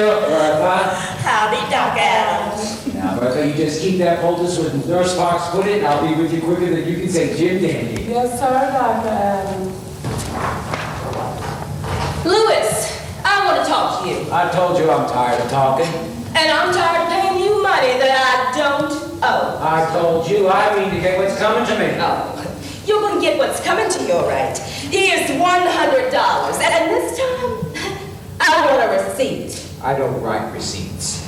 Sheriff Bertha. Howdy, Doc Adams. Now, Bertha, you just keep that poultice with Nurse Parks put it, and I'll be with you quicker than you can say Jim Dandy. Yes, sir, Dr. Adams. Louis, I want to talk to you. I told you I'm tired of talking. And I'm tired of paying you money that I don't owe. I told you I mean to get what's coming to me. Oh, you're going to get what's coming to you, all right. Here's $100, and this time, I want a receipt. I don't write receipts.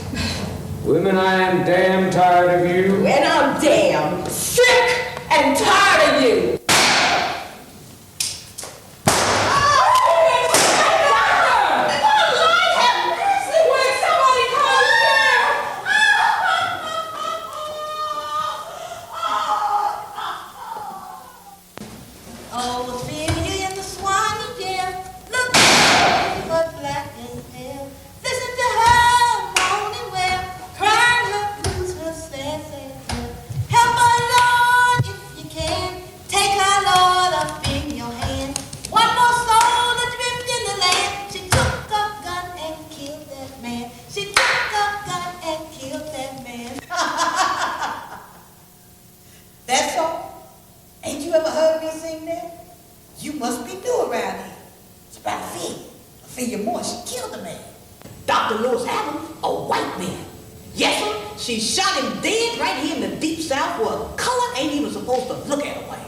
Women, I am damn tired of you. And I'm damn sick and tired of you. Oh, Ophelia and the swan of death, look her black as hell. Listen to her moaning well, crying her blues, her sad, sad well. Help her, Lord, if you can. Take her, Lord, up in your hand. One more soul adrift in the land. She took a gun and killed that man. She took a gun and killed that man. That's all? Ain't you ever heard me sing that? You must be new around here. It's about Ophelia. Ophelia Moore, she killed a man. Dr. Lewis Adams, a white man. Yes, sir, she shot him dead right here in the deep south where color ain't even supposed to look at a way.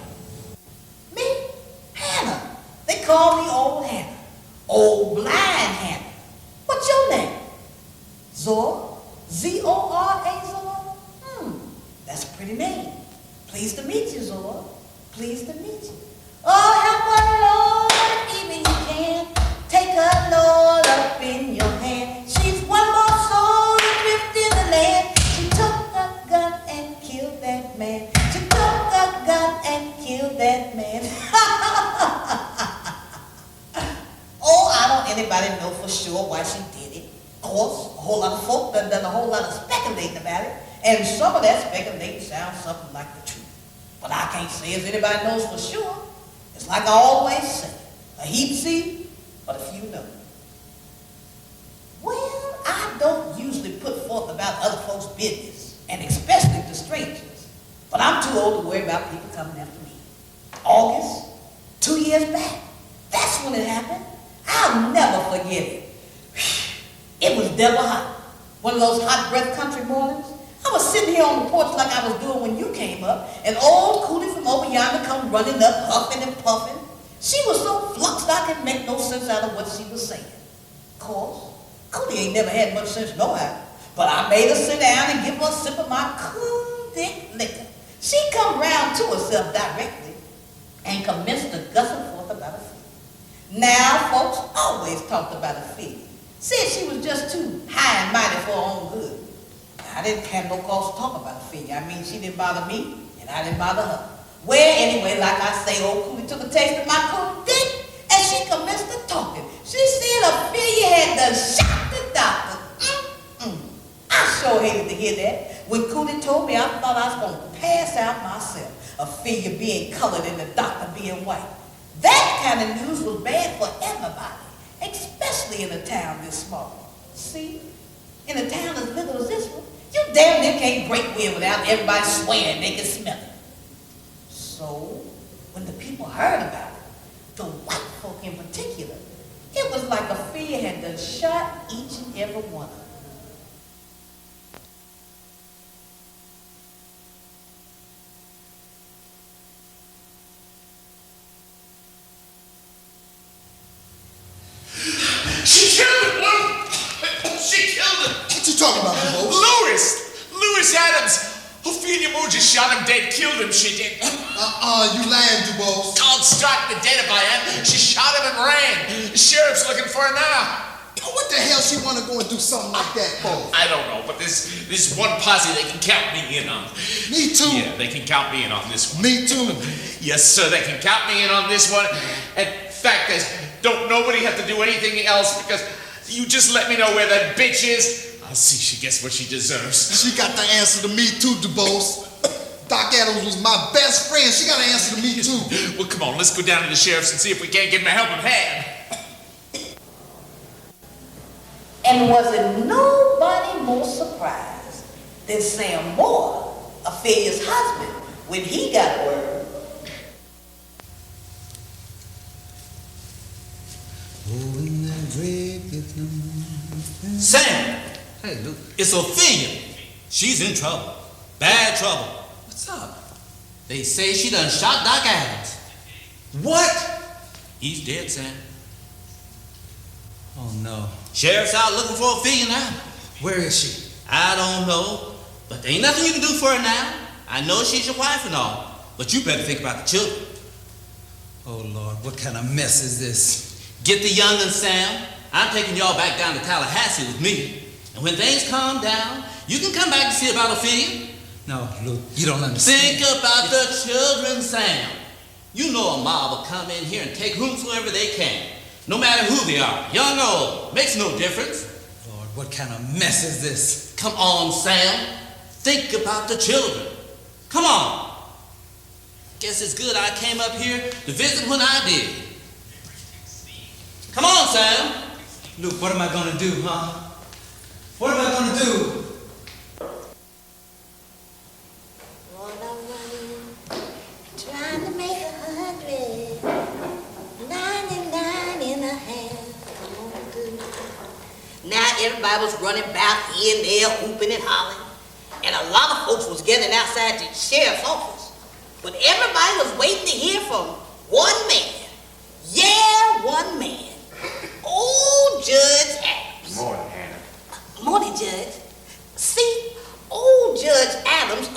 Me? Hannah. They call me Old Hannah. Old Blind Hannah. What's your name? Zora? Z-O-R-A, Zora? That's a pretty name. Pleased to meet you, Zora. Pleased to meet you. Oh, help her, Lord, if even you can. Take her, Lord, up in your hand. She's one more soul adrift in the land. She took a gun and killed that man. She took a gun and killed that man. Oh, I don't anybody know for sure why she did it. Of course, a whole lot of folk done a whole lot of speculating about it. And some of that speculating sounds something like the truth. But I can't say as anybody knows for sure. It's like I always say, a heap see, but a few know. Well, I don't usually put forth about other folks' business, and especially to strangers. But I'm too old to worry about people coming after me. August, 2 years back, that's when it happened. I'll never forget it. It was devil hot. One of those hot breath country mornings. I was sitting here on the porch like I was doing when you came up, and old Cootie from over yonder come running up, huffing and puffing. She was so fluxed I could make no sense out of what she was saying. Of course, Cootie ain't never had much sense no how, but I made her sit down and give her a sip of my cool, thick liquor. She come round to herself directly and commenced to gussle forth about Ophelia. Now, folks always talked about Ophelia. Said she was just too high and mighty for her own good. I didn't have no cause to talk about Ophelia. I mean, she didn't bother me, and I didn't bother her. Well, anyway, like I say, old Cootie took a taste of my cool dick, and she commenced to talking. She said Ophelia had done shot the doctor. I sure hated to hear that. When Cootie told me, I thought I was going to pass out myself. Ophelia being colored and the doctor being white. That kind of news was bad for everybody, especially in a town this small. See, in a town as little as this one, you damn near can't break wind without everybody swearing they can smell it. So, when the people heard about it, the white folk in particular, it was like Ophelia had done shot each and every one of them. She killed him! She killed him! What you talking about, Bo? Louis Adams! Ophelia Moore just shot him dead, killed him, she did. You lying, DuBose. God strike me dead if I am. She shot him and ran. The sheriff's looking for her now. What the hell she want to go and do something like that, Bo? I don't know, but this one posse they can count me in on. Me too. Yeah, they can count me in on this one. Me too. Yes, sir, they can count me in on this one. And fact is, don't nobody have to do anything else because you just let me know where that bitch is. I'll see she gets what she deserves. She got the answer to me too, DuBose. Doc Adams was my best friend. She got an answer to me too. Well, come on, let's go down to the sheriff's and see if we can't give him a helping hand. And was it nobody more surprised than Sam Moore, Ophelia's husband, when he got word? Sam! Hey, Luke. It's Ophelia. She's in trouble. Bad trouble. What's up? They say she done shot Doc Adams. What? He's dead, Sam. Oh, no. Sheriff's out looking for Ophelia now. Where is she? I don't know, but there ain't nothing you can do for her now. I know she's your wife and all, but you better think about the children. Oh, Lord, what kind of mess is this? Get the young'uns, Sam. I'm taking y'all back down to Tallahassee with me. And when things calm down, you can come back and see about Ophelia. No, Luke, you don't understand. Think about the children, Sam. You know a mob will come in here and take whomsoever they can. No matter who they are, young or old, makes no difference. Lord, what kind of mess is this? Come on, Sam. Think about the children. Come on. Guess it's good I came up here to visit when I did. Come on, Sam. Luke, what am I gonna do, huh? What am I gonna do? Trying to make 100, 99 in a hand. Now everybody was running about here and there, hooping and hollering. And a lot of folks was gathering outside the sheriff's office. But everybody was waiting to hear from one man. Yeah, one man. Old Judge Adams. Morning, Hannah. Morning, Judge. See, old Judge Adams,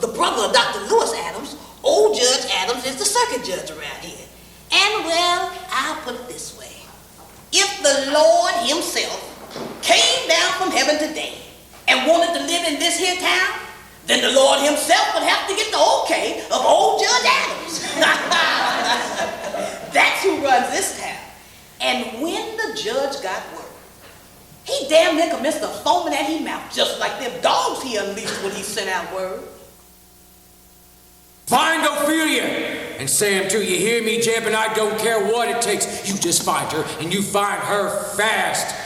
the brother of Dr. Lewis Adams, old Judge Adams is the circuit judge around here. And well, I'll put it this way. If the Lord himself came down from heaven today and wanted to live in this here town, then the Lord himself would have to get the okay of old Judge Adams. That's who runs this town. And when the judge got word, he damn near commenced to foaming at his mouth, just like them dogs he unleashed when he sent out word. Find Ophelia! And Sam, too, you hear me, Jeb? And I don't care what it takes. You just find her, and you find her fast.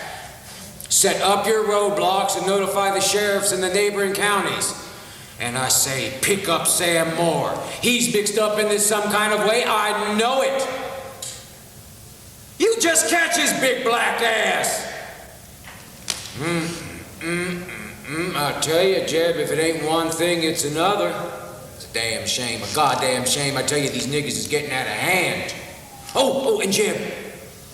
Set up your roadblocks and notify the sheriffs in the neighboring counties. And I say, pick up Sam Moore. He's mixed up in this some kind of way. I know it. You just catch his big black ass. I tell you, Jeb, if it ain't one thing, it's another. It's a damn shame, a goddamn shame. I tell you, these niggas is getting out of hand. Oh, and Jeb,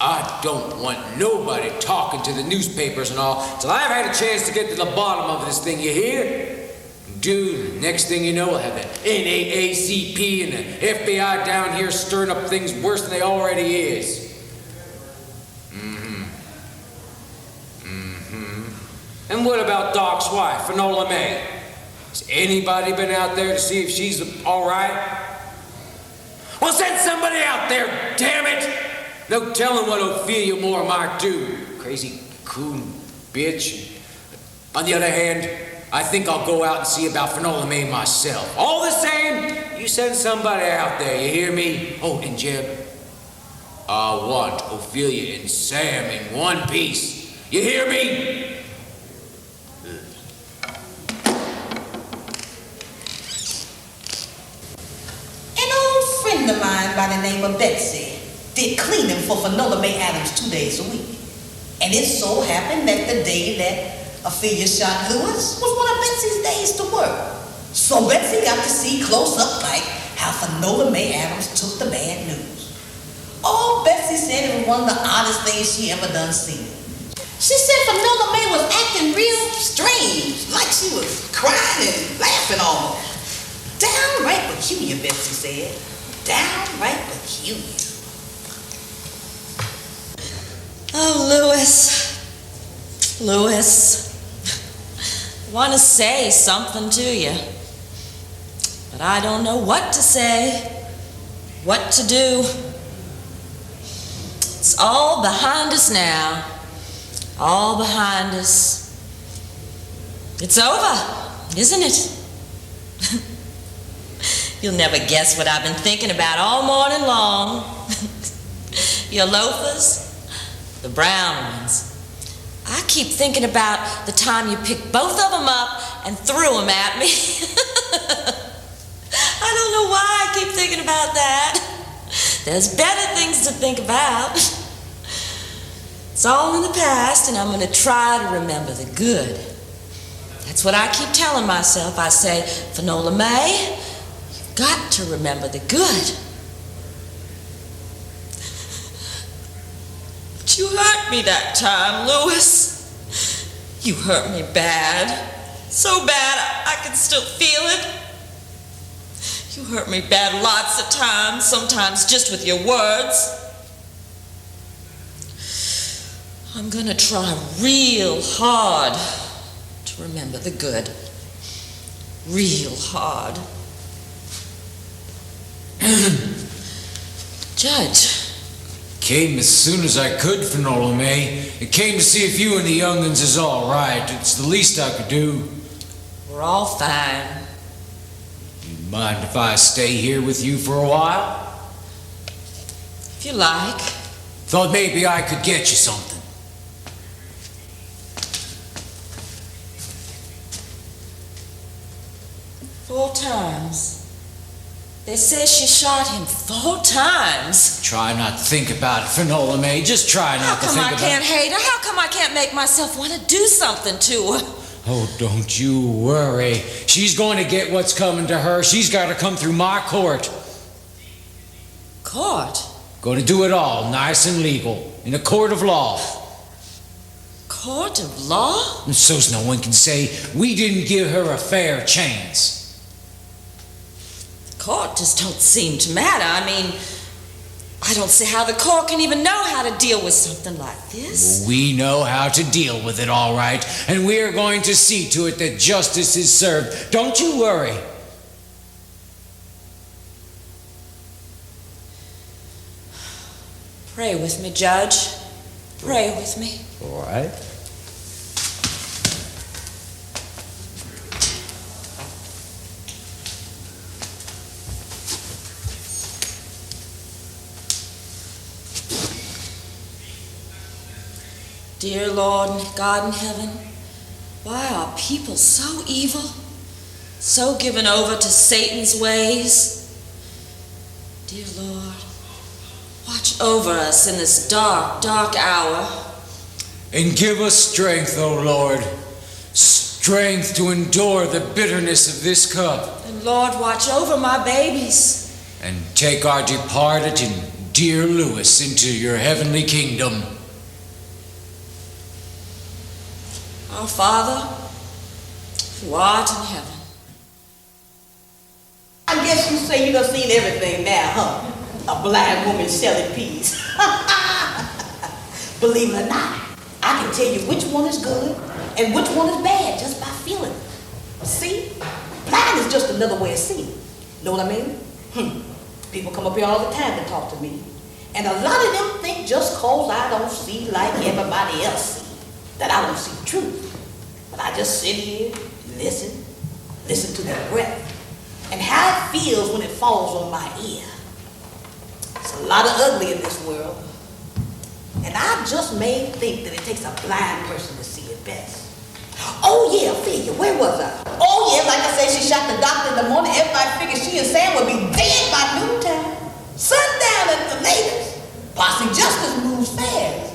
I don't want nobody talking to the newspapers and all till I've had a chance to get to the bottom of this thing, you hear? Dude, next thing you know, we'll have the NAACP and the FBI down here stirring up things worse than they already is. And what about Doc's wife, Finola May? Has anybody been out there to see if she's all right? Well, send somebody out there, damn it! No telling what Ophelia Moore might do. Crazy coon bitch. On the other hand, I think I'll go out and see about Finola May myself. All the same, you send somebody out there, you hear me? Oh, and Jeb, I want Ophelia and Sam in one piece. You hear me? A friend of mine by the name of Betsy did cleaning for Finola May Adams 2 days a week. And it so happened that the day that Ophelia shot Lewis was one of Betsy's days to work. So Betsy got to see close up like how Finola May Adams took the bad news. Oh, Betsy said it was one of the oddest things she ever done seen. She said Finola May was acting real strange, like she was crying and laughing almost. Downright peculiar, Betsy said. Downright peculiar. Oh, Louis, want to say something to you, but I don't know what to say, what to do. It's all behind us now, all behind us. It's over, isn't it? You'll never guess what I've been thinking about all morning long. Your loafers, the brown ones. I keep thinking about the time you picked both of them up and threw them at me. I don't know why I keep thinking about that. There's better things to think about. It's all in the past, and I'm going to try to remember the good. That's what I keep telling myself. I say, Finola May, you've got to remember the good. But you hurt me that time, Louis. You hurt me bad. So bad I can still feel it. You hurt me bad lots of times, sometimes just with your words. I'm gonna try real hard to remember the good. Real hard. Judge. Came as soon as I could, Finola May. I came to see if you and the young'uns is all right. It's the least I could do. We're all fine. You mind if I stay here with you for a while? If you like. Thought maybe I could get you something. 4 times. They say she shot him 4 times. Try not to think about it, Finola May. Just try not to think about it. How come I can't hate her? How come I can't make myself want to do something to her? Oh, don't you worry. She's going to get what's coming to her. She's got to come through my court. Court? Going to do it all nice and legal, in a court of law. Court of law? And so's no one can say we didn't give her a fair chance. Court just don't seem to matter. I mean, I don't see how the court can even know how to deal with something like this. Well, we know how to deal with it, all right, and we are going to see to it that justice is served. Don't you worry. Pray with me, Judge. Pray with me. All right. Dear Lord, God in heaven, why are people so evil, so given over to Satan's ways? Dear Lord, watch over us in this dark, dark hour. And give us strength, O Lord, strength to endure the bitterness of this cup. And Lord, watch over my babies. And take our departed and dear Louis into your heavenly kingdom. Our Father, who art in heaven. I guess you say you done seen everything now, huh? A blind woman selling peas. Believe it or not, I can tell you which one is good and which one is bad just by feeling it. See? Blind is just another way of seeing. Know what I mean? People come up here all the time to talk to me. And a lot of them think just cause I don't see like everybody else see, that I don't see the truth. But I just sit here, listen to their breath, and how it feels when it falls on my ear. It's a lot of ugly in this world. And I just may think that it takes a blind person to see it best. Oh yeah, Ophelia, where was I? Oh yeah, like I said, she shot the doctor in the morning. Everybody figured she and Sam would be dead by noontime. Sundown at the latest. Posse Justice moves fast.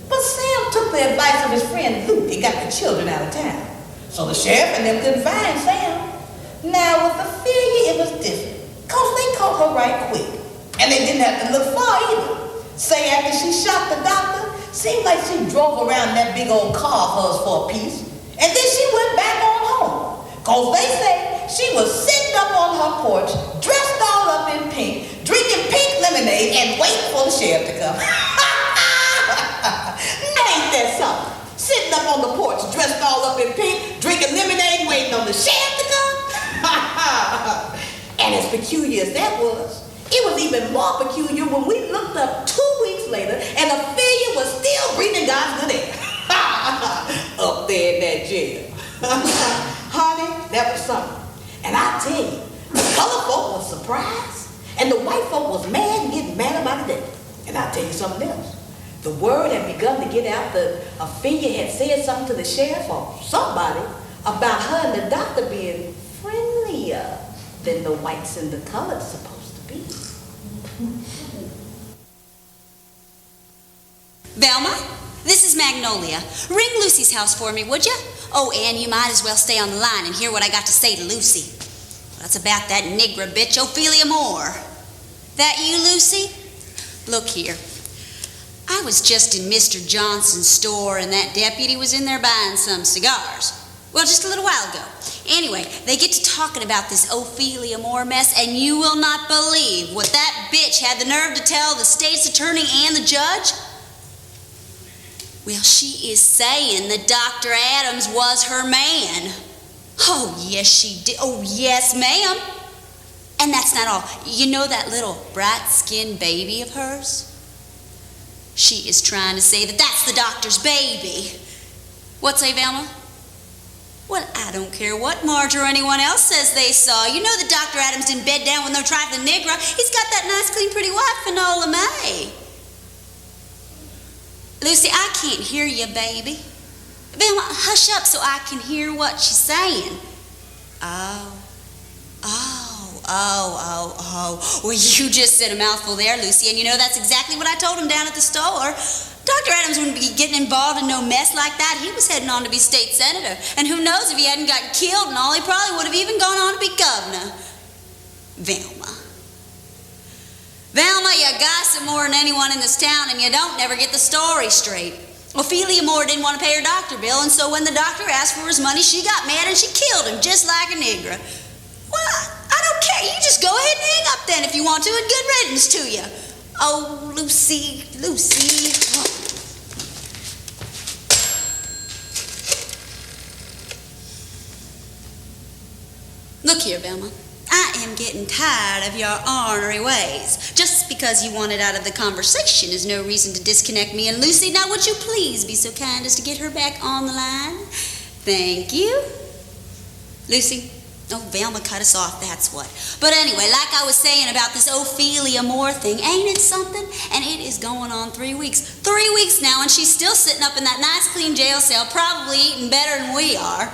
But Sam took the advice of his friend Luke and got the children out of town. So the sheriff and them couldn't find Sam. Now with Ophelia, it was different. Cause they caught her right quick. And they didn't have to look far either. Say after she shot the doctor, seemed like she drove around that big old car of hers for a piece. And then she went back on home. Cause they say she was sitting up on her porch, dressed all up in pink, drinking pink lemonade and waiting for the sheriff to come. Ain't that something? Sitting up on the porch, dressed all up in pink, drinking lemonade, waiting on the sheriff to come? And as peculiar as that was, it was even more peculiar when we looked up 2 weeks later and Ophelia was still breathing God's good air. Up there in that jail. Honey, that was something. And I tell you, the color folk was surprised, and the white folk was mad and getting mad about it. And I'll tell you something else. The word had begun to get out that Ophelia had said something to the sheriff or somebody about her and the doctor being friendlier than the whites and the coloreds supposed to be. Velma, this is Magnolia. Ring Lucy's house for me, would you? Oh, Ann, you might as well stay on the line and hear what I got to say to Lucy. That's about that nigger bitch, Ophelia Moore. That you, Lucy? Look here. I was just in Mr. Johnson's store and that deputy was in there buying some cigars. Well, just a little while ago. Anyway, they get to talking about this Ophelia Moore mess, and you will not believe what that bitch had the nerve to tell the state's attorney and the judge. Well, she is saying that Dr. Adams was her man. Oh, yes, she did. Oh, yes, ma'am. And that's not all. You know that little bright-skinned baby of hers? She is trying to say that that's the doctor's baby. What say, Velma? Well, I don't care what Marge or anyone else says they saw. You know that Dr. Adams didn't bed down with no trifling nigger. He's got that nice, clean, pretty wife, Finola May. Lucy, I can't hear you, baby. Velma, hush up so I can hear what she's saying. Oh. Well, you just said a mouthful there, Lucy, and you know that's exactly what I told him down at the store. Dr. Adams wouldn't be getting involved in no mess like that. He was heading on to be state senator, and who knows if he hadn't gotten killed and all, he probably would have even gone on to be governor. Velma, you gossip more than anyone in this town, and you don't never get the story straight. Ophelia Moore didn't want to pay her doctor bill, and so when the doctor asked for his money, she got mad and she killed him, just like a nigger. Well, I don't care. You just go ahead and hang up then if you want to, and good riddance to you. Oh, Lucy. Oh. Look here, Velma. I am getting tired of your ornery ways. Just because you want it out of the conversation is no reason to disconnect me and Lucy. Now, would you please be so kind as to get her back on the line? Thank you. Lucy? Oh, Velma cut us off, that's what. But anyway, like I was saying about this Ophelia Moore thing, ain't it something? And it is going on 3 weeks. 3 weeks now, and she's still sitting up in that nice, clean jail cell, probably eating better than we are.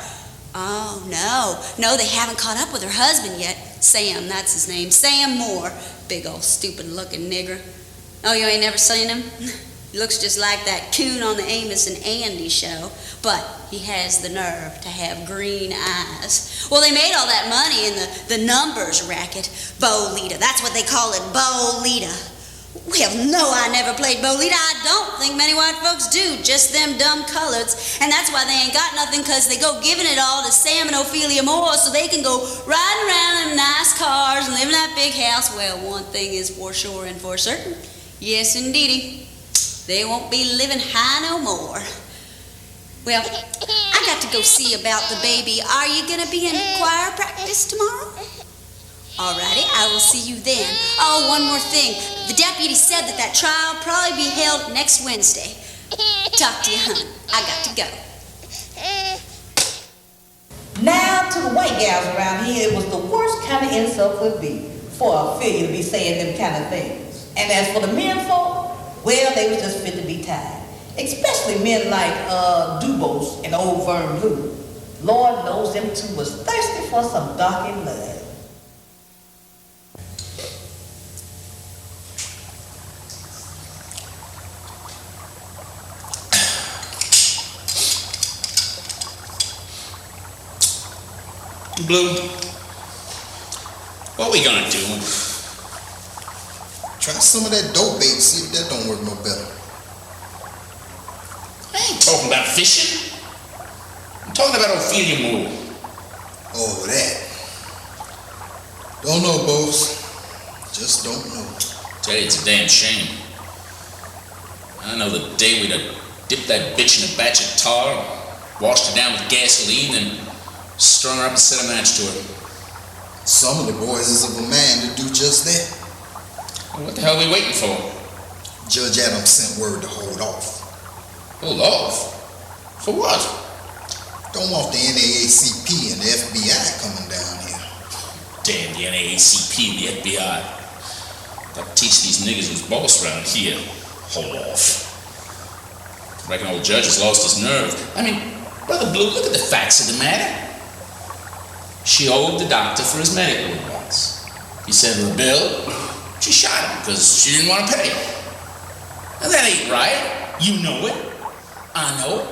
Oh, no, they haven't caught up with her husband yet. Sam, that's his name, Sam Moore. Big old stupid-looking nigger. Oh, you ain't never seen him? He looks just like that coon on the Amos and Andy show, but he has the nerve to have green eyes. Well, they made all that money in the numbers racket. Bolita, that's what they call it, Bolita. Well, no, I never played Bolita. I don't think many white folks do, just them dumb coloreds. And that's why they ain't got nothing, because they go giving it all to Sam and Ophelia Moore so they can go riding around in nice cars and live in that big house. Well, one thing is for sure and for certain. Yes, indeedy. They won't be living high no more. Well, I got to go see about the baby. Are you going to be in choir practice tomorrow? Alrighty, I will see you then. Oh, one more thing. The deputy said that trial will probably be held next Wednesday. Talk to you, hon. I got to go. Now, to the white gals around here, it was the worst kind of insult could be for Ophelia to be saying them kind of things. And as for the men folk, well, they was just fit to be tied. Especially men like Dubose and old Vern Blue. Lord knows them two was thirsty for some dark blood. Blue, what we gonna do? Try some of that dope bait, see if that don't work no better. I ain't talking about fishing. I'm talking about Ophelia Moore. Oh, that. Don't know, boss. Just don't know. Tell you, it's a damn shame. I know the day we'd have dipped that bitch in a batch of tar, washed her down with gasoline, and strung her up and set a match to her. Some of the boys is of a man to do just that. Well, what the hell are we waiting for? Judge Adams sent word to hold off. Hold off? For what? Don't want the NAACP and the FBI coming down here. Damn the NAACP and the FBI. Gotta teach these niggas who's boss around here. Hold off. Reckon old judge has lost his nerve. I mean, Brother Blue, look at the facts of the matter. She owed the doctor for his medical advice. He sent her a bill. She shot him because she didn't want to pay. Now that ain't right. You know it. I know it.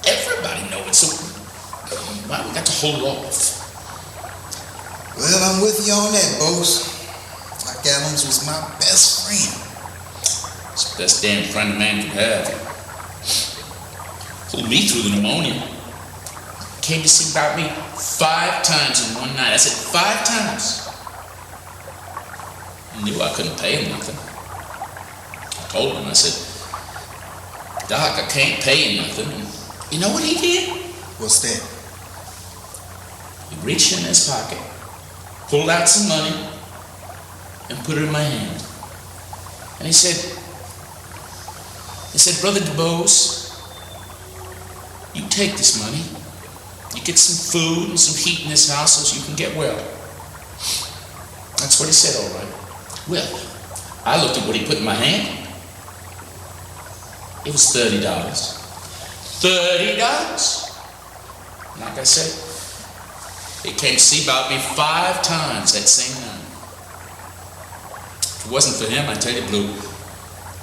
Everybody know it. So why we got to hold off? Well, I'm with you on that, boss. Doc Adams was my best friend. It's the best damn friend a man could have. Pulled me through the pneumonia. Came to see about me 5 times in one night. I said 5 times. I knew I couldn't pay him nothing. I told him, I said, Doc, I can't pay you nothing. And you know what he did? What's that? He reached in his pocket, pulled out some money, and put it in my hand. And he said, Brother DuBose, you take this money. You get some food and some heat in this house so you can get well. That's what he said, all right. Well, I looked at what he put in my hand. It was $30. $30. Like I said, he came to see about me 5 times that same night. If it wasn't for him, I tell you, Blue,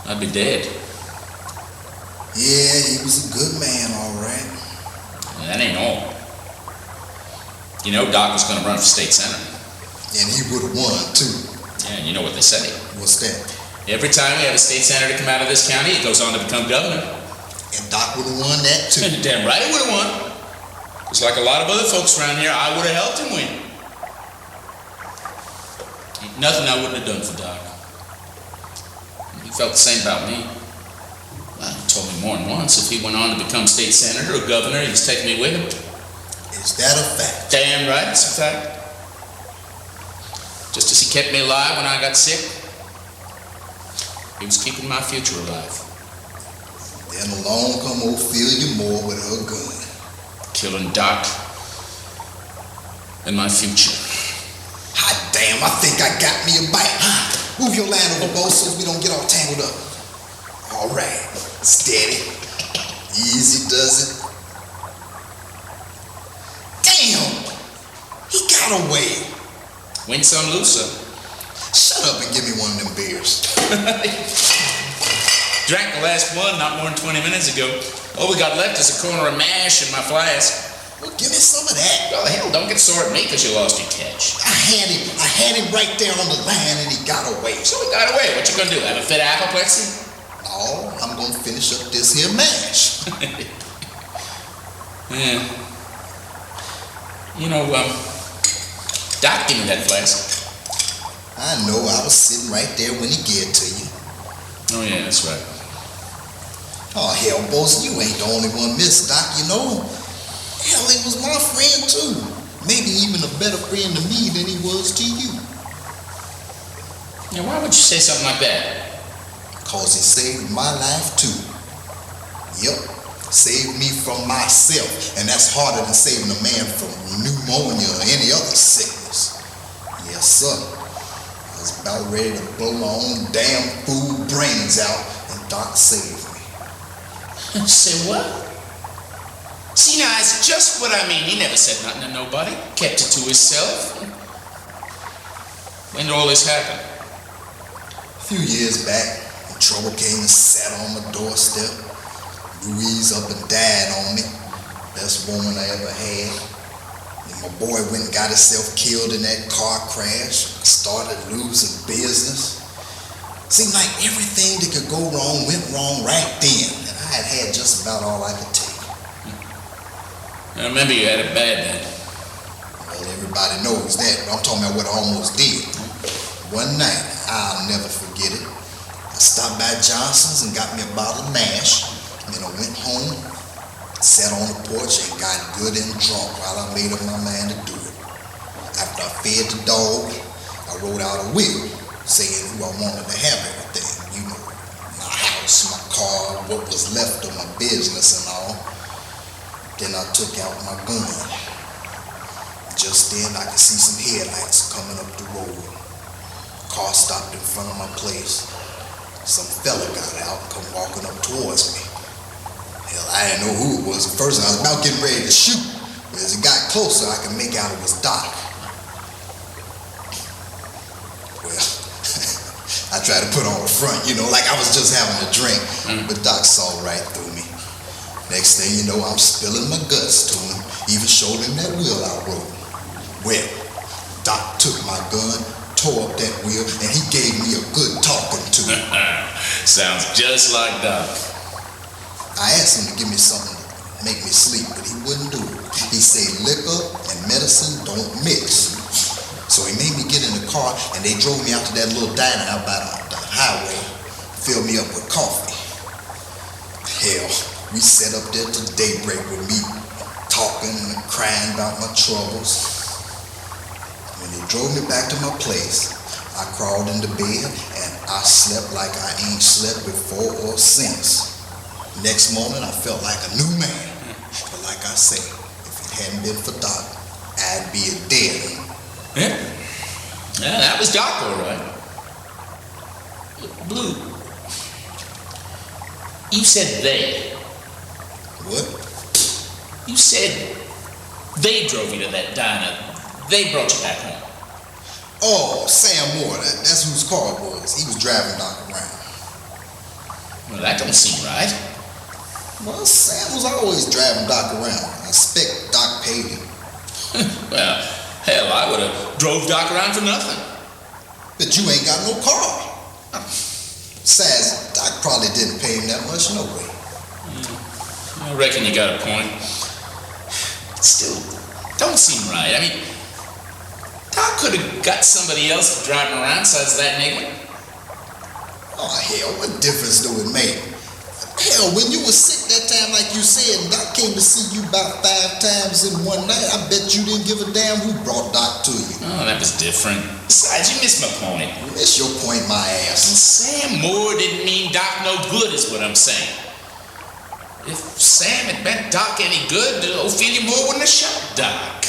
I'd be dead. Yeah, he was a good man, all right. And that ain't all. You know, Doc was going to run for state senator. And he would have won, too. Yeah, and you know what they say. What's that? Every time we have a state senator come out of this county, he goes on to become governor. And Doc would have won that, too. Damn right he would have won. Just like a lot of other folks around here, I would have helped him win. Ain't nothing I wouldn't have done for Doc. He felt the same about me. Well, he told me more than once if he went on to become state senator or governor, he'd just take me with him. Is that a fact? Damn right, it's a fact. Just as he kept me alive when I got sick, he was keeping my future alive. Then along come Ophelia Moore with her gun. Killing Doc and my future. Hot damn, I think I got me a bite. Move your line over, boss, so we don't get all tangled up. All right, steady. Easy does it. Damn! He got away. Win some, lose some. Shut up and give me one of them beers. Drank the last one not more than 20 minutes ago. All we got left is a corner of mash in my flask. Well, give me some of that. Well, hell, don't get sore at me because you lost your catch. I had him right there on the line and he got away. So he got away. What you gonna do? Have a fit of apoplexy? No, I'm gonna finish up this here mash. Yeah. You know, Doc gave me that flask. I know, I was sitting right there when he gave it to you. Oh, yeah, that's right. Oh, hell, boss, you ain't the only one missed, Doc, you know. Hell, he was my friend, too. Maybe even a better friend to me than he was to you. Yeah, why would you say something like that? Because he saved my life, too. Yep, saved me from myself. And that's harder than saving a man from pneumonia or any other sickness. Yes, sir. I was about ready to blow my own damn fool brains out, and Doc saved me. Say what? See, now, it's just what I mean. He never said nothing to nobody. Kept it to himself. When did all this happen? A few years back, when trouble came and sat on my doorstep. Louise up and died on me. Best woman I ever had. And my boy went and got himself killed in that car crash. I started losing business. Seemed like everything that could go wrong went wrong right then. And I had just about all I could take. I remember you had it bad then. Well, everybody knows that, but I'm talking about what I almost did. One night, I'll never forget it. I stopped by Johnson's and got me a bottle of mash. And then I went home, sat on the porch and got good and drunk while I made up my mind to do it. After I fed the dog, I wrote out a will saying who I wanted to have everything. You know, my house, my car, what was left of my business and all. Then I took out my gun. Just then I could see some headlights coming up the road. Car stopped in front of my place. Some fella got out and come walking up towards me. I didn't know who it was at first, and I was about getting ready to shoot. But as it got closer, I could make out it was Doc. Well, I tried to put on a front, like I was just having a drink. But Doc saw right through me. Next thing you know, I'm spilling my guts to him, even showed him that wheel I wrote. Well, Doc took my gun, tore up that wheel, and he gave me a good talking to. Sounds just like Doc. I asked him to give me something to make me sleep, but he wouldn't do it. He said liquor and medicine don't mix. So he made me get in the car, and they drove me out to that little diner out by the highway, filled me up with coffee. Hell, we sat up there till daybreak with me, talking and crying about my troubles. When they drove me back to my place, I crawled into bed, and I slept like I ain't slept before or since. Next morning, I felt like a new man. But like I say, if it hadn't been for Doc, I'd be a dead one. Yeah, that was Doc, all right. Blue, you said they. What? You said they drove you to that diner. They brought you back home. Oh, Sam Moore, that's whose car it was. He was driving Doc around. Well, that don't seem right. Well, Sam was always driving Doc around. I expect Doc paid him. Well, hell, I would have drove Doc around for nothing. But you ain't got no car. Besides, Doc probably didn't pay him that much no way. I reckon you got a point. Still, don't seem right. I mean, Doc could have got somebody else to drive him around besides that nigga. Oh, hell, what difference do it make? Hell, when you was sick that time, like you said, and Doc came to see you about 5 times in one night, I bet you didn't give a damn who brought Doc to you. Oh, that was different. Besides, you missed my point. You missed your point, my ass. Sam Moore didn't mean Doc no good, is what I'm saying. If Sam had meant Doc any good, Ophelia Moore wouldn't have shot Doc.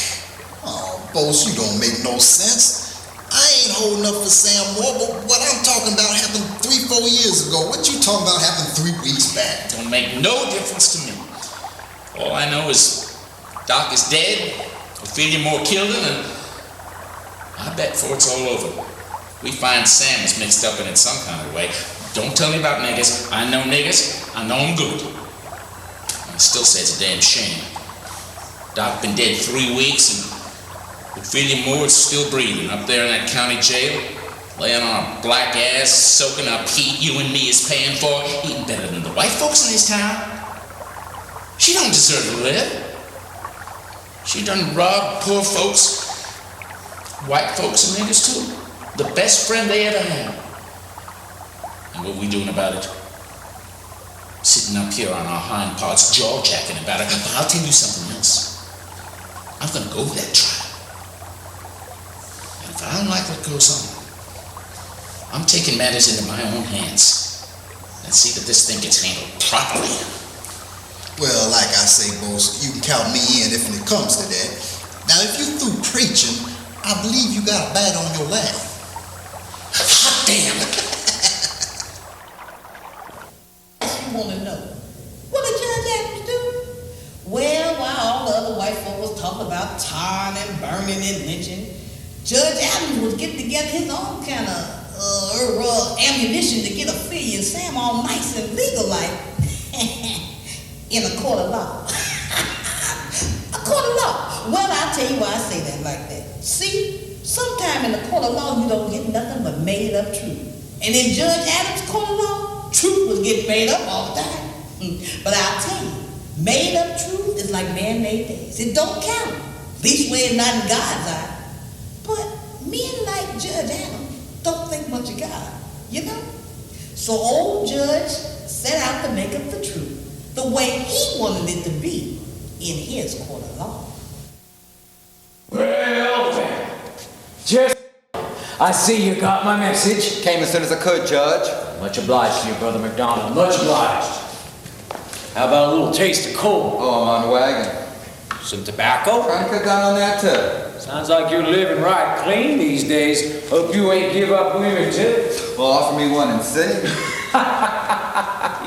Oh, boss, you don't make no sense. I ain't holding up for Sam Moore, but what I'm talking about happened 3-4 years ago. What you talking about happened 3 weeks back? Don't make no difference to me. All I know is Doc is dead, Ophelia Moore killed him, and I bet before it's all over, we find Sam is mixed up in it some kind of way. Don't tell me about niggas. I know niggas. I know them good. I still say it's a damn shame. Doc been dead 3 weeks, and Ophelia Moore is still breathing up there in that county jail, laying on a black ass, soaking up heat you and me is paying for, eating better than the white folks in this town. She don't deserve to live. She done robbed poor folks, white folks and niggas too. The best friend they ever had. And what we doing about it? Sitting up here on our hind parts, jaw-jacking about it. But I'll tell you something else. I'm gonna go over that trial. If I don't like what goes on, I'm taking matters into my own hands and see that this thing gets handled properly. Well, like I say, boss, you can count me in if it comes to that. Now, if you through preaching, I believe you got a bat on your lap. Hot damn! You want to know, what did Judge Adams do? Well, while all the other white folk was talking about tarring and burning and lynching, Judge Adams was getting together his own kind of ammunition to get Ophelia and Sam all nice and legal like in a court of law. A court of law. Well, I'll tell you why I say that like that. See, sometime in the court of law you don't get nothing but made up truth. And in Judge Adams' court of law, truth was getting made up all the time. But I'll tell you, made up truth is like man-made days. It don't count. Least way it's not in God's eye. But men like Judge Adams don't think much of God, you know? So old Judge set out to make up the truth the way he wanted it to be in his court of law. Well, just I see you got my message. Came as soon as I could, Judge. Much obliged to you, Brother McDonald. Much obliged. How about a little taste of coal? Oh, I'm on the wagon. Some tobacco? Trying to cut down on that, too. Sounds like you're living right clean these days. Hope you ain't give up women, too. Well, offer me one and see.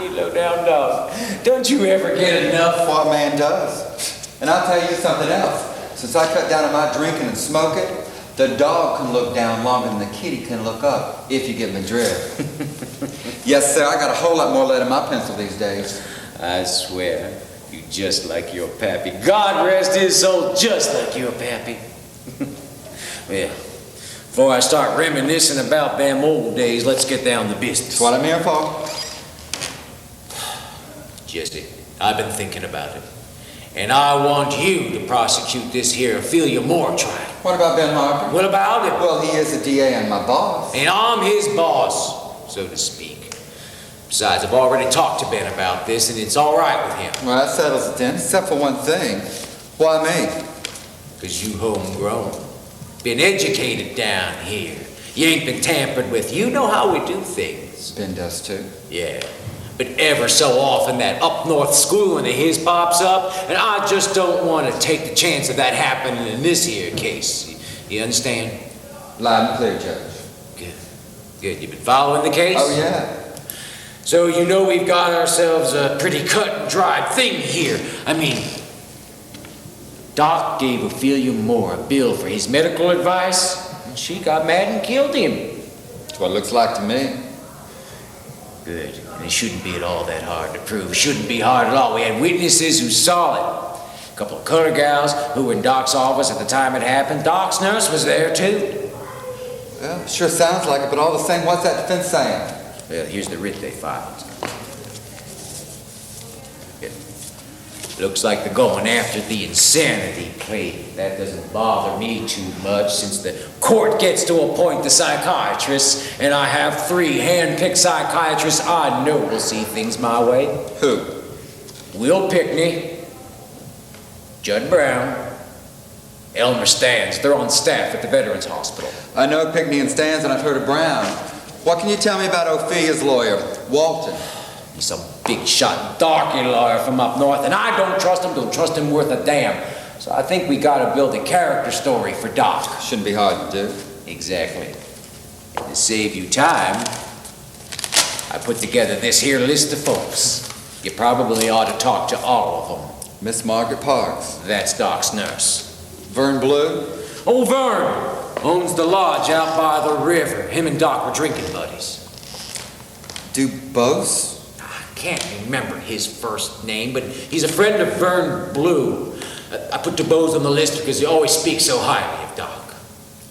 You low-down dog. Don't you ever get enough? What a man does. And I'll tell you something else. Since I cut down on my drinking and smoking, the dog can look down longer than the kitty can look up, if you get my drift. Yes, sir, I got a whole lot more lead in my pencil these days. I swear, you just like your pappy. God rest his soul, just like your pappy. Well, before I start reminiscing about them old days, let's get down to business. That's what I'm here for. Jesse, I've been thinking about it. And I want you to prosecute this here Ophelia Moore trial. What about Ben Harper? What about him? Well, he is the DA and my boss. And I'm his boss, so to speak. Besides, I've already talked to Ben about this, and it's all right with him. Well, that settles it then, except for one thing. Why me? Because you homegrown. Been educated down here. You ain't been tampered with. You know how we do things. Ben does too. Yeah. But ever so often that up north schooling of his pops up, and I just don't want to take the chance of that happening in this here case. You understand? Loud and clear, Judge. Good. Good. You been following the case? Oh, yeah. So you know we've got ourselves a pretty cut and dried thing here. I mean, Doc gave Ophelia Moore a bill for his medical advice, and she got mad and killed him. That's what it looks like to me. Good. And it shouldn't be at all that hard to prove. It shouldn't be hard at all. We had witnesses who saw it. A couple of color gals who were in Doc's office at the time it happened. Doc's nurse was there, too. Well, it sure sounds like it, but all the same, what's that defense saying? Well, here's the writ they filed. It looks like they're going after the insanity plea. That doesn't bother me too much, since the court gets to appoint the psychiatrists, and I have 3 hand-picked psychiatrists I know will see things my way. Who? Will Pickney, Judd Brown, Elmer Stans. They're on staff at the Veterans Hospital. I know Pickney and Stans, and I've heard of Brown. What can you tell me about Ophelia's lawyer, Walton? He's some big shot, darky lawyer from up north, and I don't trust him worth a damn. So I think we gotta build a character story for Doc. Shouldn't be hard to do. Exactly. And to save you time, I put together this here list of folks. You probably ought to talk to all of them. Miss Margaret Parks. That's Doc's nurse. Vern Blue. Oh, Vern! Owns the lodge out by the river. Him and Doc were drinking buddies. Dubose? I can't remember his first name, but he's a friend of Vern Blue. I put Dubose on the list because he always speaks so highly of Doc.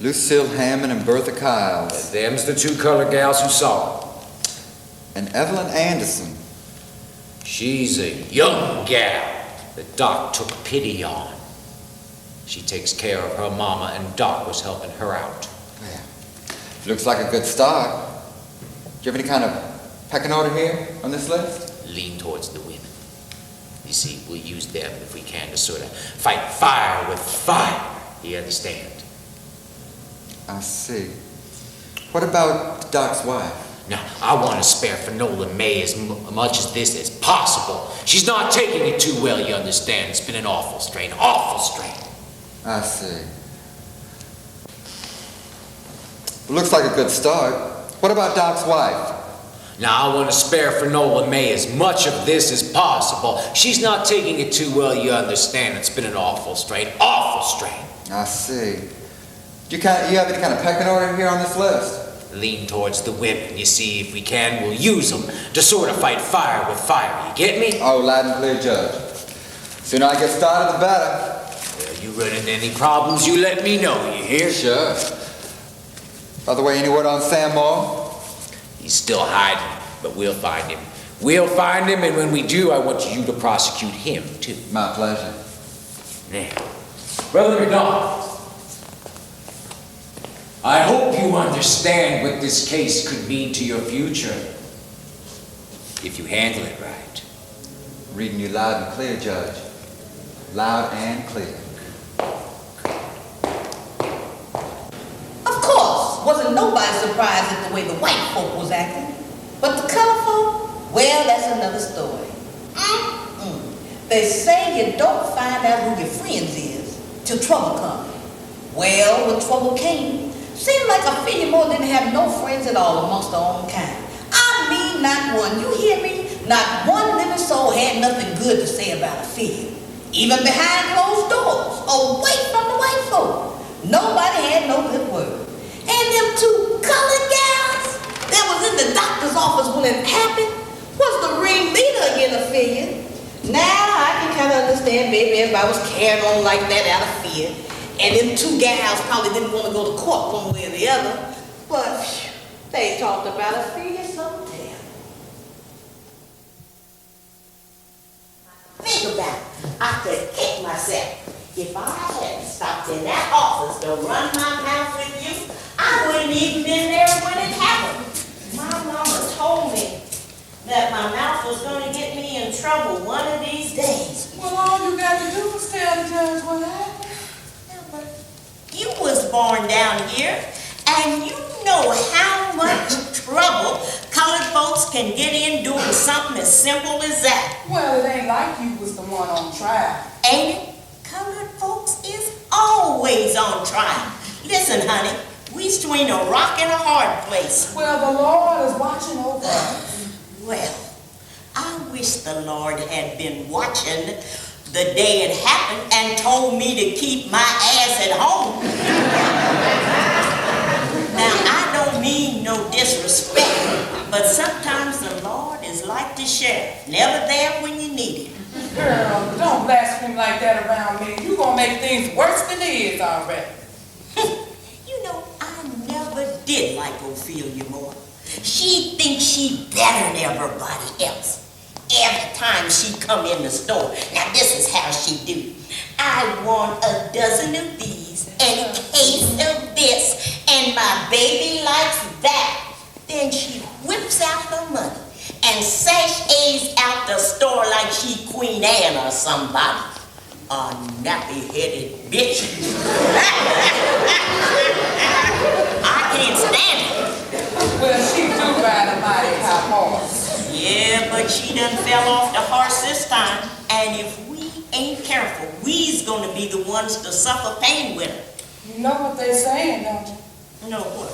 Lucille Hammond and Bertha Kiles. Them's the 2 colored gals who saw him. And Evelyn Anderson. She's a young gal that Doc took pity on. She takes care of her mama, and Doc was helping her out. Yeah. Looks like a good start. Do you have any kind of pecking order here on this list? Lean towards the women. You see, we'll use them if we can to sort of fight fire with fire. You understand? I see. What about Doc's wife? Now, I want to spare Finola May as much as this as possible. She's not taking it too well, you understand. It's been an awful strain, awful strain. I see. Looks like a good start. What about Doc's wife? Now, I want to spare Finola May as much of this as possible. She's not taking it too well, you understand. It's been an awful strain, awful strain. I see. You have any kind of pecking order here on this list? Lean towards the women. You see, if we can, we'll use them to sort of fight fire with fire. You get me? Oh, loud and clear, Judge. Sooner I get started, the better. Well, you run into any problems, you let me know, you hear? Sure. By the way, any word on Sam Moore? He's still hiding, but we'll find him. We'll find him, and when we do, I want you to prosecute him, too. My pleasure. Now, Brother McDonald, I hope you understand what this case could mean to your future if you handle it right. Reading you loud and clear, Judge. Loud and clear. Of course, wasn't nobody surprised at the way the white folk was acting. But the color folk, well, that's another story. They say you don't find out who your friends is till trouble comes. Well, when trouble came, seemed like Ophelia Moore didn't have no friends at all amongst her own kind. I mean, not one. You hear me? Not one living soul had nothing good to say about Ophelia. Even behind closed doors, away from the white folk, nobody had no good word. And them two colored gals that was in the doctor's office when it happened was the ringleader against Ophelia. Now I can kind of understand maybe everybody was carrying on like that out of fear. And them two gals probably didn't want to go to court one way or the other. But phew, they talked about Ophelia sometime. Think about it. I could kick myself. If I hadn't stopped in that office to run my mouth with you, I wouldn't even been there when it happened. My mama told me that my mouth was going to get me in trouble one of these days. Well, all you got to do is tell the judge what happened. Yeah, but you was born down here, and you know how much trouble colored folks can get in doing something as simple as that. Well, it ain't like you was the one on trial. Ain't it? Colored folks is always on trial. Listen, honey, we between a rock and a hard place. Well, the Lord is watching over us. Well, I wish the Lord had been watching the day it happened and told me to keep my ass at home. Now, I don't mean no disrespect, but sometimes the Lord is like the sheriff, never there when you need him. Girl, don't blaspheme like that around me. You gonna make things worse than it is already. You know, I never did like Ophelia more. She thinks she better than everybody else. Every time she come in the store, now this is how she do. I want a dozen of these and a case of this, and my baby likes that. Then she whips out her money and sashays out the store like she Queen Anne or somebody. A nappy-headed bitch. I can't stand it. Well, she do ride a mighty high horse. Yeah, but she done fell off the horse this time. And if we ain't careful, we's gonna be the ones to suffer pain with her. You know what they saying, don't you? No, what?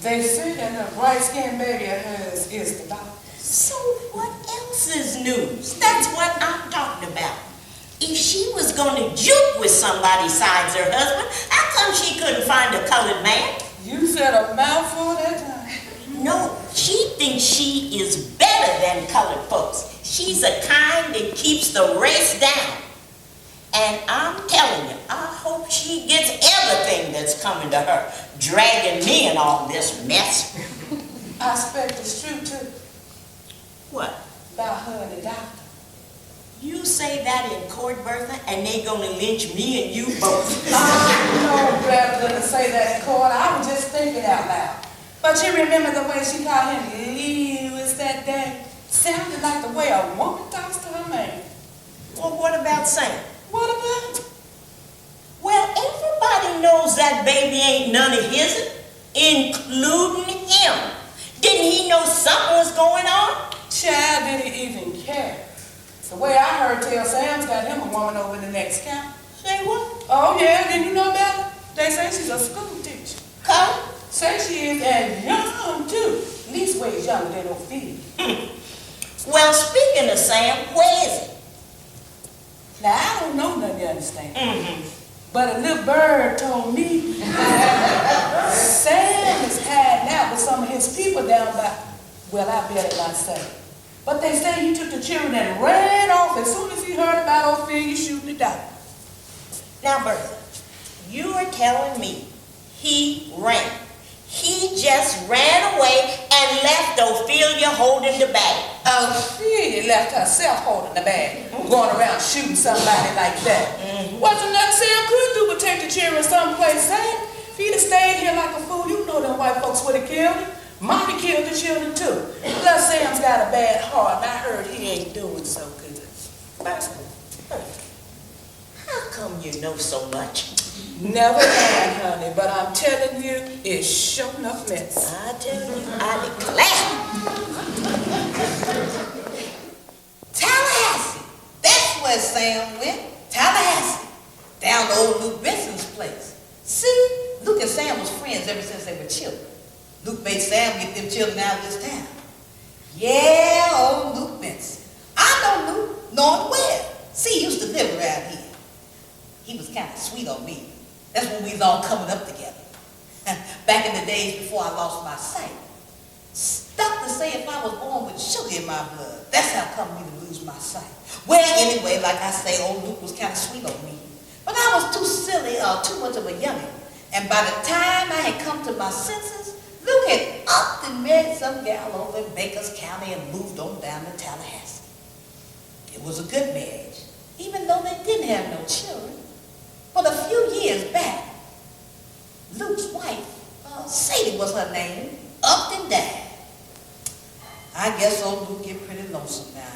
They say that the bright-skinned baby of hers is the doctor. So what else is news? That's what I'm talking about. If she was gonna juke with somebody besides her husband, how come she couldn't find a colored man? You said a mouthful that time. No, she thinks she is better than colored folks. She's the kind that keeps the race down. And I'm telling you, I hope she gets everything that's coming to her, dragging me in all this mess. I expect it's true, too. What? About her and the doctor. You say that in court, Bertha, and they gonna lynch me and you both. I know better than to say that in court. I was just thinking out loud. But you remember the way she called him Lewis that day? Sounded like the way a woman talks to her man. Well, what about Sam? What about him? Well, everybody knows that baby ain't none of his, including him. Didn't he know something was going on? Child didn't even care. The way I heard tell, Sam's got him a woman over in the next county. Say what? Oh, yeah, didn't you know about her? They say she's a school teacher. Come. Say she is, and young, too. At least ways younger than Ophelia. Well, speaking of Sam, where is he? Now, I don't know nothing, you understand? But a little bird told me Sam is hiding out with some of his people down by, well, I better not say. But they say he took the children and ran off as soon as he heard about Ophelia shooting the doctor. Now, Bertha, you are telling me he ran. He just ran away and left Ophelia holding the bag. Ophelia left herself holding the bag, going around shooting somebody like that. Wasn't nothing Sam could do but take the children someplace safe. If he'd have stayed here like a fool, you know them white folks would have killed him. Mommy killed the children too. Plus Sam's got a bad heart, and I heard he ain't doing so good. How come you know so much? Never mind, honey, but I'm telling you, it's sure enough mess. I tell you, I declare. Tallahassee. That's where Sam went. Tallahassee. Down to old Luke Benson's place. See, Luke and Sam was friends ever since they were children. Luke made Sam get them children out of this town. Yeah, old Luke Benson. I know Luke, know him well. See, he used to live around here. He was kind of sweet on me. That's when we was all coming up together. Back in the days before I lost my sight. Doctors say if I was born with sugar in my blood, that's how come me to lose my sight. Well, anyway, like I say, old Luke was kind of sweet on me. But I was too silly or too much of a youngin'. And by the time I had come to my senses, Luke had upped and married some gal over in Baker's County and moved on down to Tallahassee. It was a good marriage, even though they didn't have no children. But a few years back, Luke's wife, Sadie was her name, upped and died. I guess old Luke get pretty lonesome now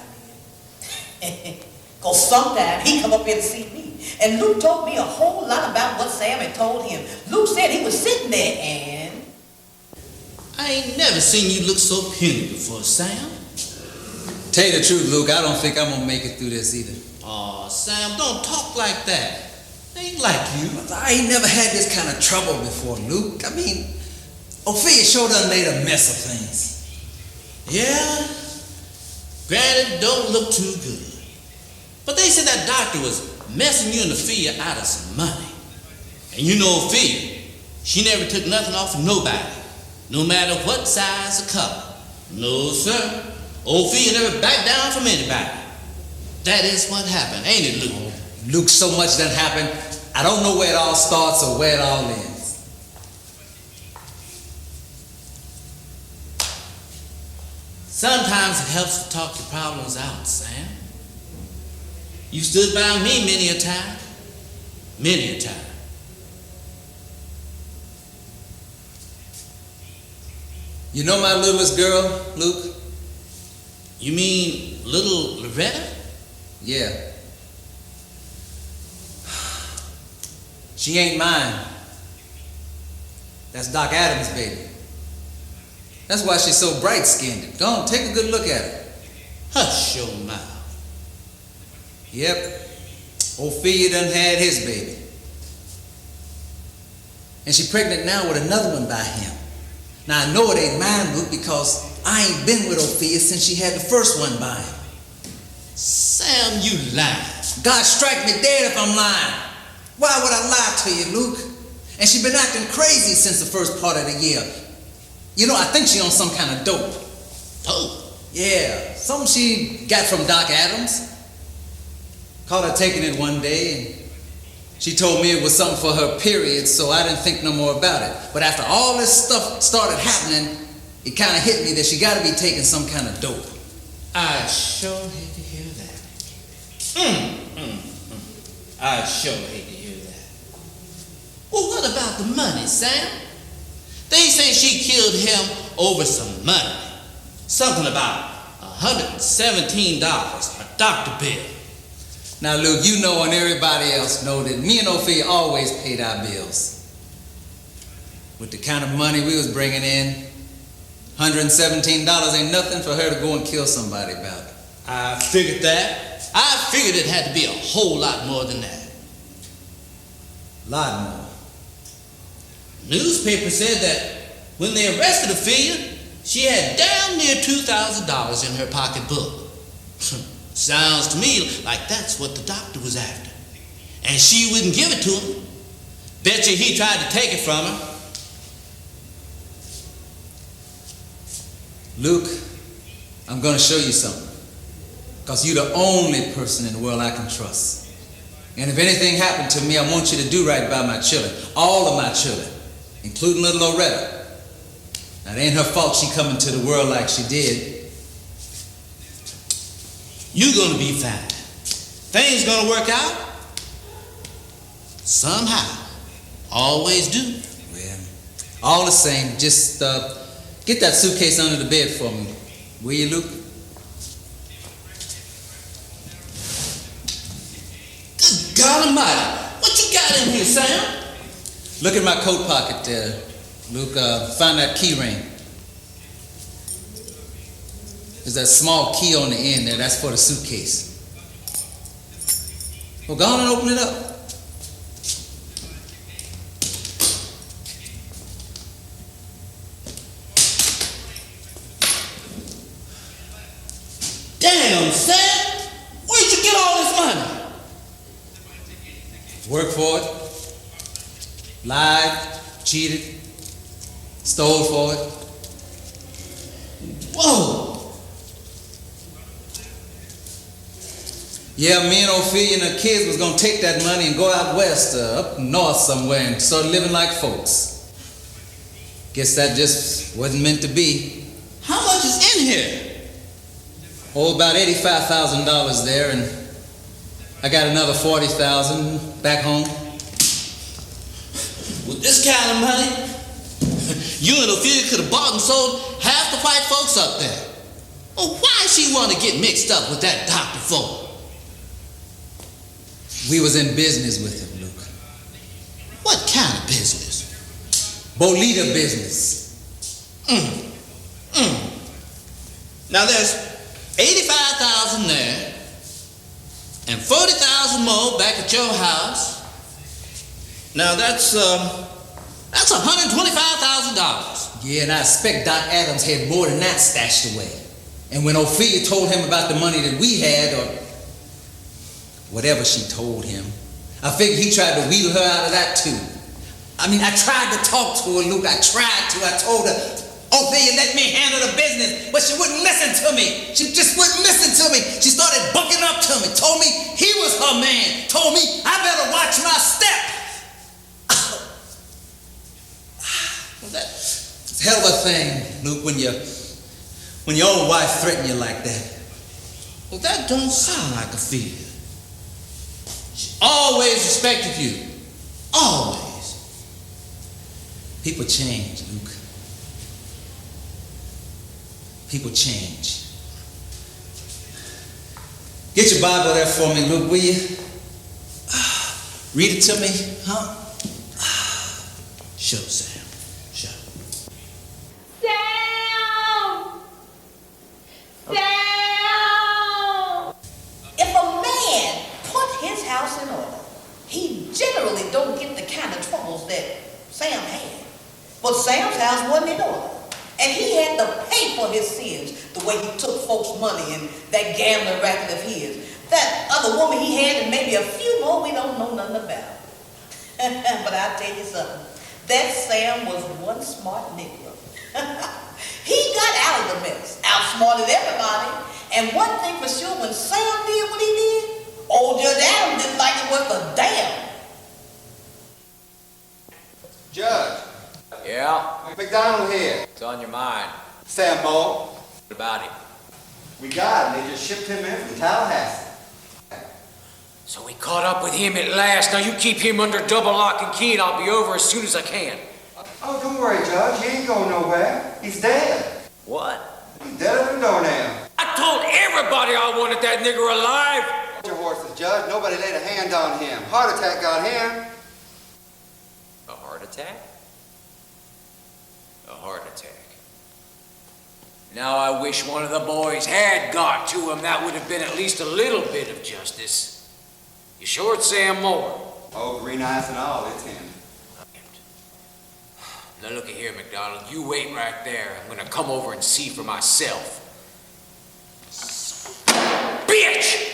and then. Because sometime he come up here to see me. And Luke told me a whole lot about what Sam had told him. Luke said he was sitting there and... I ain't never seen you look so puny before, Sam. Tell you the truth, Luke, I don't think I'm gonna make it through this either. Aw, Sam, don't talk like that. They ain't like you. I ain't never had this kind of trouble before, Luke. I mean, Ophelia sure done made a mess of things. Yeah, granted, don't look too good. But they said that doctor was messing you and Ophelia out of some money. And you know Ophelia, she never took nothing off of nobody, no matter what size or color. No, sir. Ophelia never backed down from anybody. That is what happened, ain't it, Luke? Oh, Luke, so much done happened. I don't know where it all starts or where it all ends. Sometimes it helps to talk your problems out, Sam. You stood by me many a time. Many a time. You know my littlest girl, Luke? You mean little Loretta? Yeah. She ain't mine. That's Doc Adams' baby. That's why she's so bright-skinned. Go on, take a good look at her. Hush your mouth. Yep. Ophelia done had his baby. And she's pregnant now with another one by him. Now, I know it ain't mine, Luke, because I ain't been with Ophelia since she had the first one by him. Sam, you lying. God strike me dead if I'm lying. Why would I lie to you, Luke? And she been acting crazy since the first part of the year. You know, I think she on some kind of dope. Dope? Yeah, something she got from Doc Adams. Caught her taking it one day, and she told me it was something for her period, so I didn't think no more about it. But after all this stuff started happening, it kind of hit me that she got to be taking some kind of dope. I sure hate to hear that. I sure hate to hear that. Well, what about the money, Sam? They say she killed him over some money. Something about $117, a doctor bill. Now, Luke, you know and everybody else know that me and Ophelia always paid our bills. With the kind of money we was bringing in, $117 ain't nothing for her to go and kill somebody about. I figured that. I figured it had to be a whole lot more than that. Lot more. Newspaper said that when they arrested Ophelia, she had damn near $2,000 in her pocketbook. Sounds to me like that's what the doctor was after. And she wouldn't give it to him. Bet you he tried to take it from her. Luke, I'm going to show you something. Because you're the only person in the world I can trust. And if anything happened to me, I want you to do right by my children. All of my children. Including little Loretta. Now, it ain't her fault she come into the world like she did. You're gonna be fine. Things gonna work out. Somehow. Always do. Well, all the same, just get that suitcase under the bed for me. Will you, Luke? Good God Almighty. What you got in here, Sam? Look in my coat pocket there, Luke. Find that key ring. There's that small key on the end there. That's for the suitcase. Well, go on and open it up. Worked for it, lied, cheated, stole for it. Whoa! Yeah, me and Ophelia and her kids was gonna take that money and go out west, up north somewhere, and start living like folks. Guess that just wasn't meant to be. How much is in here? Oh, about $85,000 there, and I got another $40,000 back home. With this kind of money, you and Ophelia could have bought and sold half the white folks up there. Well, why she want to get mixed up with that doctor for? We was in business with him, Luke. What kind of business? Bolita business. Now there's 85,000 there, and 40,000 more back at your house. Now that's $125,000. Yeah, and I expect Doc Adams had more than that stashed away. And when Ophelia told him about the money that we had, or whatever she told him, I figured he tried to wheedle her out of that too. I mean, I tried to talk to her, Luke. I tried to. I told her, Ophelia, let me handle the business, but she wouldn't listen to me. She just wouldn't listen to me. She started bucking up to me, told me he was her man, told me I better watch my step. Well, that's a hell of a thing, Luke, when your own wife threatens you like that. Well, that don't sound like Ophelia. She always respected you. Always. People change, Luke. People change. Get your Bible there for me, Luke, will you? Read it to me, huh? Sure, Sam. Sure. Sam! Sam! If a man put his house in order, he generally don't get the kind of troubles that Sam had. But Sam's house wasn't in order. And he had to pay for his sins, the way he took folks' money and that gambling racket of his. That other woman he had, and maybe a few more we don't know nothing about. But I'll tell you something. That Sam was one smart Negro. He got out of the mess, outsmarted everybody. And one thing for sure, when Sam did what he did, old Judge Adams didn't like it worth a damn. Judge. Yeah? McDonald here. It's on your mind. Sam Moore. What about him? We got him. They just shipped him in from Tallahassee. So we caught up with him at last. Now you keep him under double lock and key and I'll be over as soon as I can. Oh, don't worry, Judge. He ain't going nowhere. He's dead. What? He's dead as a doornail. I told everybody I wanted that nigger alive. Your horses, Judge. Nobody laid a hand on him. Heart attack got him. A heart attack? A heart attack. Now I wish one of the boys had got to him. That would have been at least a little bit of justice. You sure it's Sam Moore? Oh, green eyes and all, it's him. Now look at here, McDonald. You wait right there. I'm gonna come over and see for myself. Bitch!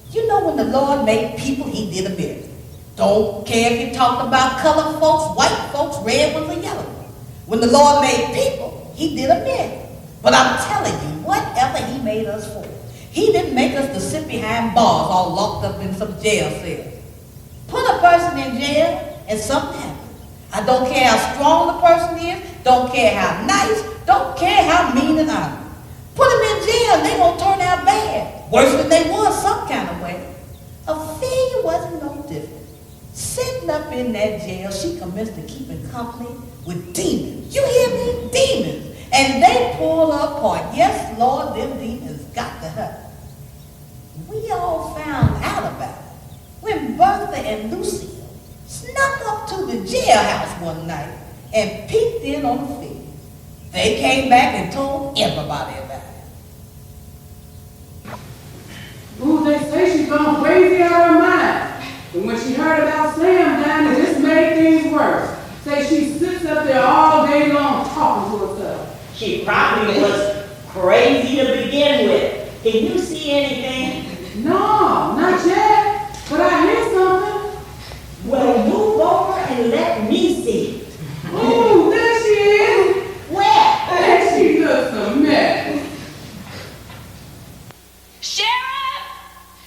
You know, when the Lord made people, he did a miracle. Don't care if you talked about colored folks, white folks, red ones, or yellow ones. When the Lord made people, he did a miracle. But I'm telling you, whatever he made us for, he didn't make us to sit behind bars all locked up in some jail cell. Put a person in jail and something happens. I don't care how strong the person is, don't care how nice, don't care how mean and honest. Put them in jail and they gonna turn out bad. Worse than they was some kind of way. Ophelia wasn't no different. Sitting up in that jail, she commenced to keeping company with demons. You hear me? Demons. And they pulled her apart. Yes, Lord, them demons got to her. We all found out about it when Bertha and Lucille snuck up to the jailhouse one night and peeked in on Ophelia. They came back and told everybody about it. when she heard about Sam dying, it just made things worse. Say she sits up there all day long talking to herself. She probably was crazy to begin with. Can you see anything? No, not yet. But I hear something. Well, move over and let me see. Ooh, there she is. Where? And she looks a mess. Sheriff!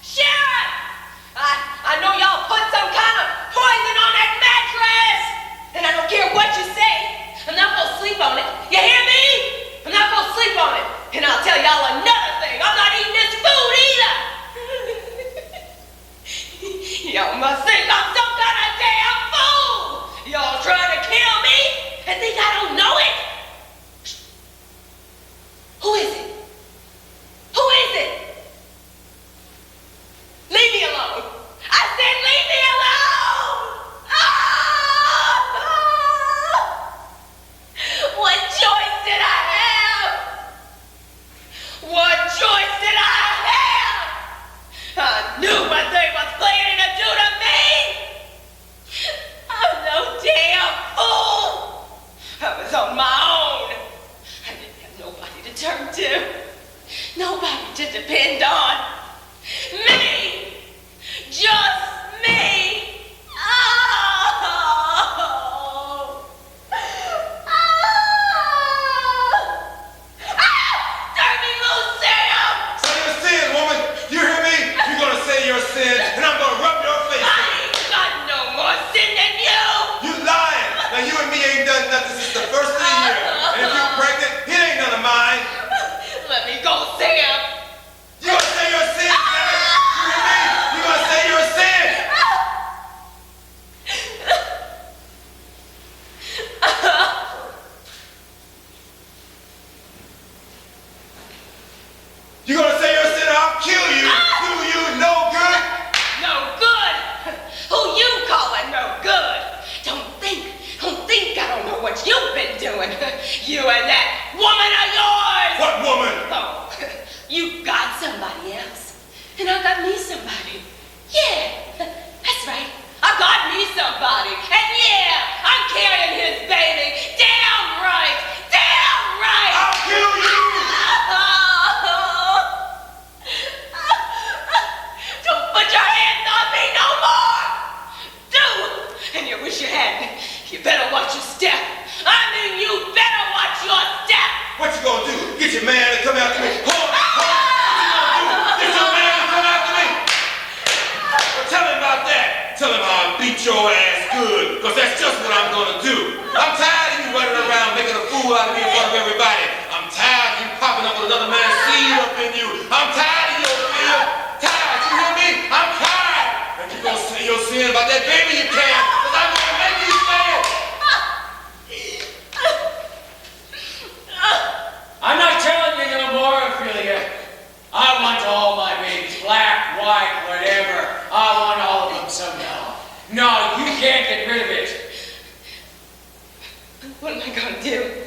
Sheriff! I know y'all put some kind of poison on that mattress! And I don't care what you say. I'm not gonna sleep on it. You hear me? I'm not gonna sleep on it. And I'll tell y'all another thing. I'm not eating this food either. Y'all must think I'm some kind of damn fool. Y'all trying to kill me and think I don't know it? Who is it? Who is it? Leave me alone. I said leave me alone. What choice did I have? What choice did I have? I knew what they was planning to do to me. I'm no damn fool. I was on my own. I didn't have nobody to turn to. Nobody to depend on. Me! Just me! Oh! Turn me loose, Sam! Say your sin, woman! You hear me? You're gonna say your sin, and I'm gonna rub your face. I ain't got no more sin than you! You lying! Now you and me ain't done nothing since the first of the year. And if you're pregnant, it ain't none of mine. Let me go, Sam! You gonna say your sin, damn it? You hear me? You gonna say your sin? You gonna say your sin or I'll kill you? You no good? No good? Who you calling no good? Don't think I don't know what you've been doing. You and that woman of yours! What woman? Oh, you got somebody else. And I got me somebody. Yeah, that's right. I got me somebody. And yeah, I'm carrying his baby. Damn right! Damn right! I'll kill you! Don't put your hands on me no more! Do! And you wish you hadn't. You better watch your step. I mean, you better watch your step! What you gonna do? Get your man to come after me? Hold on! What you gonna do? Get your man to come after me? Well, tell him about that. Tell him I'll beat your ass good, because that's just what I'm gonna do. I'm tired of you running around making a fool out of me in front of everybody. I'm tired of you popping up with another man's seed up in you. I'm tired of you, Ophelia. Tired, you hear me? I'm tired. If you gonna say your sin about that baby, you can, because I'm gonna make you say it. I'm not telling you no more, Ophelia. I want all my babies, black, white, whatever. I want all of them somehow. No, you can't get rid of it. What am I gonna do?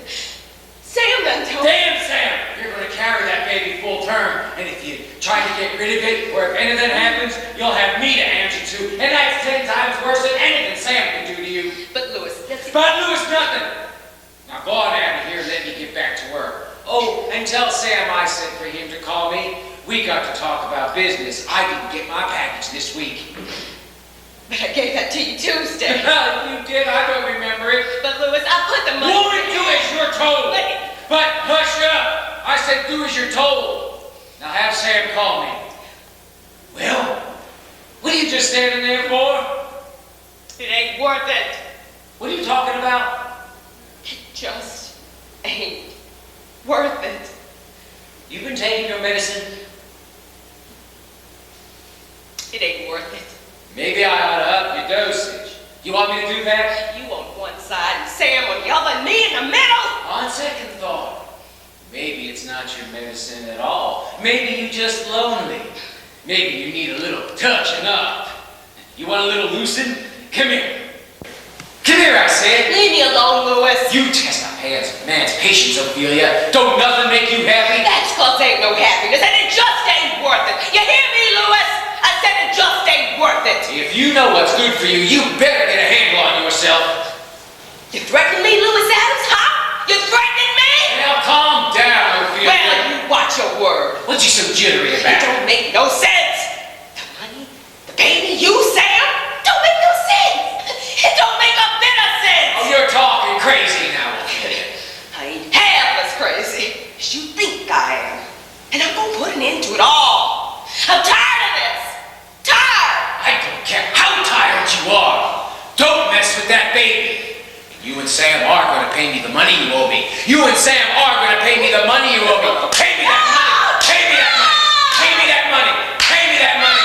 Sam done told me. Damn, Sam! You're gonna carry that baby full term, and if you try to get rid of it, or if anything happens, you'll have me to answer to, and that's 10 times worse than anything Sam can do to you. But Louis, nothing. Now go on out of here and let me get back to work. Oh, and tell Sam I said for him to call me. We got to talk about business. I didn't get my package this week. But I gave that to you Tuesday. You did? I don't remember it. But Louis, I put the money. Woman, do as you're told. But hush up. I said do as you're told. Now have Sam call me. Well, what are you just standing there for? It ain't worth it. What are you talking about? It just ain't worth it. You've been taking your medicine? It ain't worth it. Maybe I ought to up your dosage. You want me to do that? You on one side and Sam on the other and me in the middle? On second thought, maybe it's not your medicine at all. Maybe you're just lonely. Maybe you need a little touching up. You want a little loosen? Come here. Come here, I said. Leave me alone, Louis. You test a man's patience, Ophelia. Don't nothing make you happy? That's cause ain't no happiness, and it just ain't worth it. You hear me, Louis? I said it just ain't worth it. If If you know what's good for you, you better get a handle on yourself. You threatening me, Louis Adams, huh? You threatening me? Now calm down, Ophelia. Well, you watch your word. What you so jittery about? It don't make no sense. The money, the baby, you, Sam, don't make no sense. It don't make a bit of sense. Oh, you're talking crazy now, Ophelia. I ain't half as crazy as you think I am. And I'm gonna put an end to it all. I'm tired of this. Tired. I don't care how tired you are. Don't mess with that baby. You and Sam are going to pay me the money you owe me. You and Sam are going to pay me the money you owe me. Pay me that money. Pay me that money. Pay me that money. Pay me that money.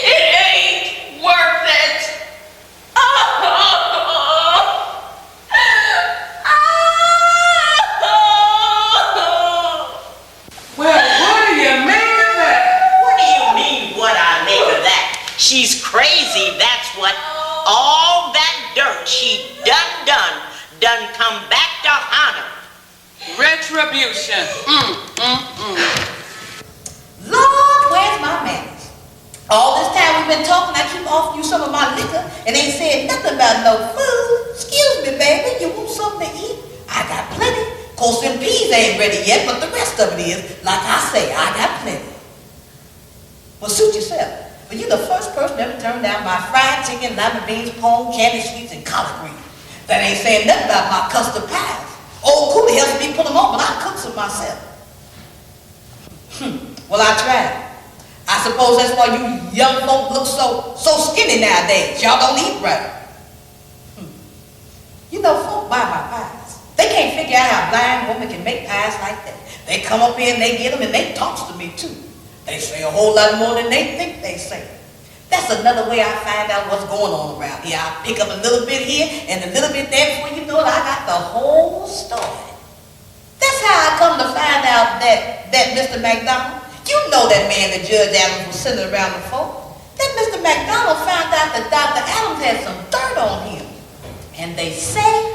It ain't worth it. Well, what do you make of that? What do you mean, what I make of that? She's crazy, that's what. All that dirt she done come back to haunt her. Retribution. Lord, where's my manners? All this time we've been talking, I keep offering you some of my liquor and ain't said nothing about no food. Excuse me, baby, you want something to eat? I got plenty. Of course, them peas ain't ready yet, but the rest of it is. Like I say, I got plenty. Well, suit yourself. But you're the first person to ever turn down my fried chicken, lima beans, pone, candy sweets, and collard greens. That ain't saying nothing about my custard pies. Old Coolie helps me put them on, but I cook some myself. Well, I tried. I suppose that's why you young folk look so skinny nowadays. Y'all don't eat right. You know, folk buy my pies. They can't figure out how a blind woman can make pies like that. They come up here and they get them and they talk to me too. They say a whole lot more than they think they say. That's another way I find out what's going on around here. I pick up a little bit here and a little bit there. Before you know it, I got the whole story. That's how I come to find out that Mr. McDonald, you know that man that Judge Adams was sending around the folk. That Mr. McDonald found out that Dr. Adams had some dirt on him. And they say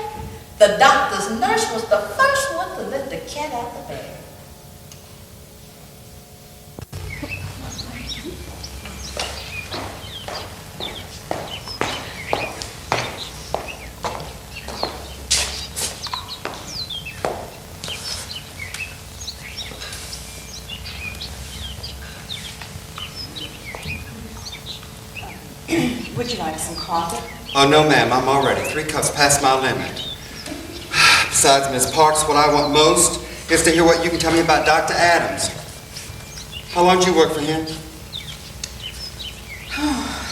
the doctor's nurse was the first one to let the cat out the bag. Would you like some coffee? Oh, no, ma'am. I'm all ready. 3 cups past my limit. Besides, Miss Parks, what I want most is to hear what you can tell me about Dr. Adams. How long did you work for him?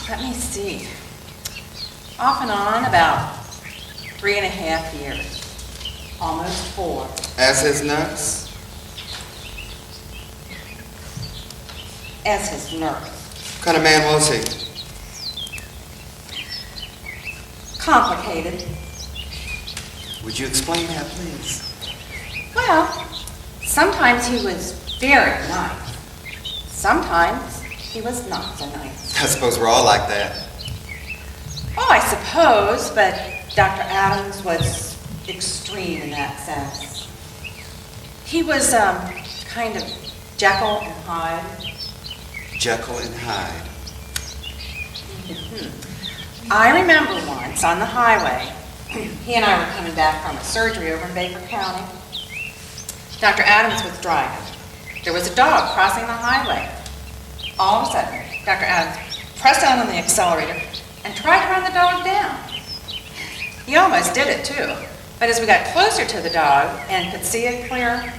Let me see. Off and on, about 3.5 years. Almost 4. As his nurse? As his nurse. What kind of man was he? Complicated. Would you explain that, please? Well, sometimes he was very nice. Sometimes he was not so nice. I suppose we're all like that. Oh, I suppose, but Dr. Adams was extreme in that sense. He was kind of Jekyll and Hyde. Jekyll and Hyde. I remember once on the highway, he and I were coming back from a surgery over in Baker County. Dr. Adams was driving. There was a dog crossing the highway. All of a sudden, Dr. Adams pressed down on the accelerator and tried to run the dog down. He almost did it too, but as we got closer to the dog and could see it clear,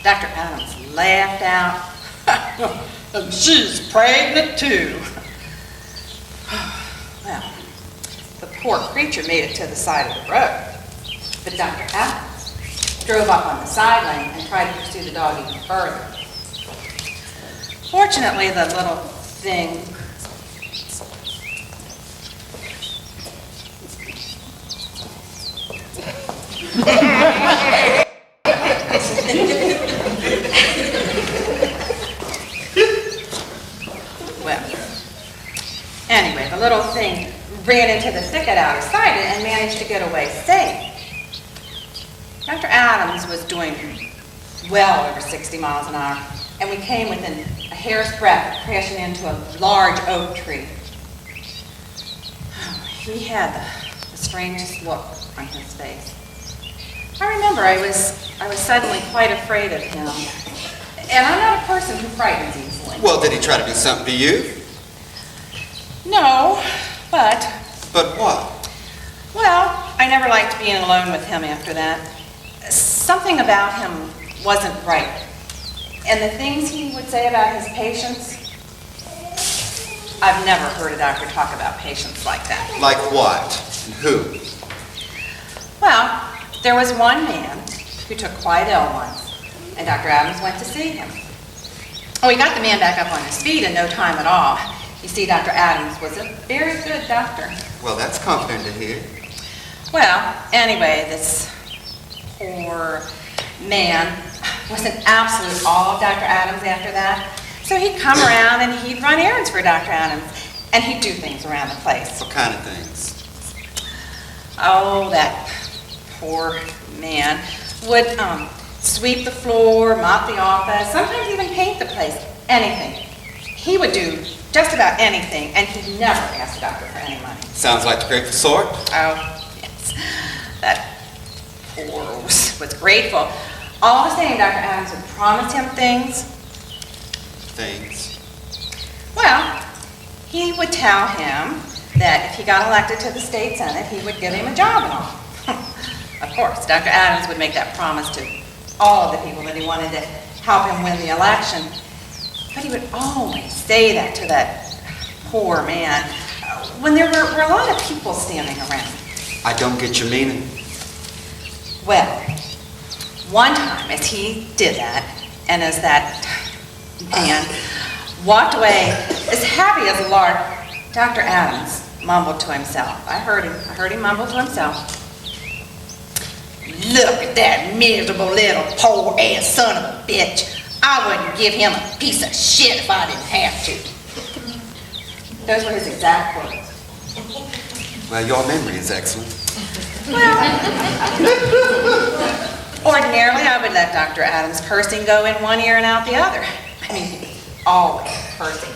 Dr. Adams laughed out. She's pregnant too. Well, the poor creature made it to the side of the road, but Dr. Adams drove up on the side lane and tried to pursue the dog even further. Fortunately, the little thing well, anyway, the little thing ran into the thicket out of sight and managed to get away safe. Dr. Adams was doing well over 60 miles an hour, and we came within a hair's breadth of crashing into a large oak tree. He had the strangest look on his face. I remember I was suddenly quite afraid of him, and I'm not a person who frightens easily. Well, did he try to do something to you? No, but... But what? Well, I never liked being alone with him after that. Something about him wasn't right. And the things he would say about his patients, I've never heard a doctor talk about patients like that. Like what? And who? Well, there was one man who took quite ill once, and Dr. Adams went to see him. Oh, he got the man back up on his feet in no time at all. You see, Dr. Adams was a very good doctor. Well, that's comforting to hear. Well, anyway, this poor man was an absolute all of Dr. Adams after that. So he'd come around and he'd run errands for Dr. Adams, and he'd do things around the place. What kind of things? Oh, that poor man would sweep the floor, mop the office, sometimes even paint the place, anything. He would do just about anything, and he'd never ask the doctor for any money. Sounds like the grateful sort. Oh, yes. That poor was grateful. All the same, Dr. Adams would promise him things. Things? Well, he would tell him that if he got elected to the state senate, he would give him a job and all. Of course, Dr. Adams would make that promise to all of the people that he wanted to help him win the election. But he would always say that to that poor man when there were a lot of people standing around. I don't get your meaning. Well, one time as he did that, and as that man walked away as happy as a lark, Dr. Adams mumbled to himself. I heard him mumble to himself. Look at that miserable little poor ass son of a bitch. I wouldn't give him a piece of shit if I didn't have to. Those were his exact words. Well, your memory is excellent. Well, ordinarily I would let Dr. Adams' cursing go in one ear and out the other. I mean, always cursing.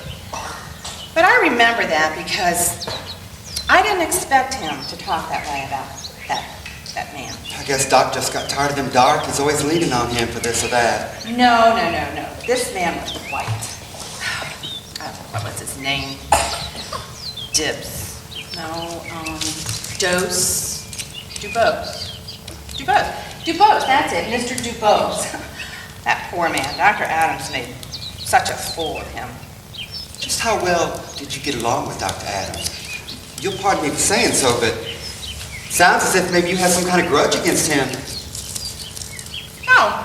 But I remember that because I didn't expect him to talk that way about that man. I guess Doc just got tired of him dark. He's always leaning on him for this or that. No. This man was white. What was his name? Dubose, that's it, Mr. Dubose. That poor man, Dr. Adams made such a fool of him. Just how well did you get along with Dr. Adams? You'll pardon me for saying so, but sounds as if maybe you had some kind of grudge against him. No,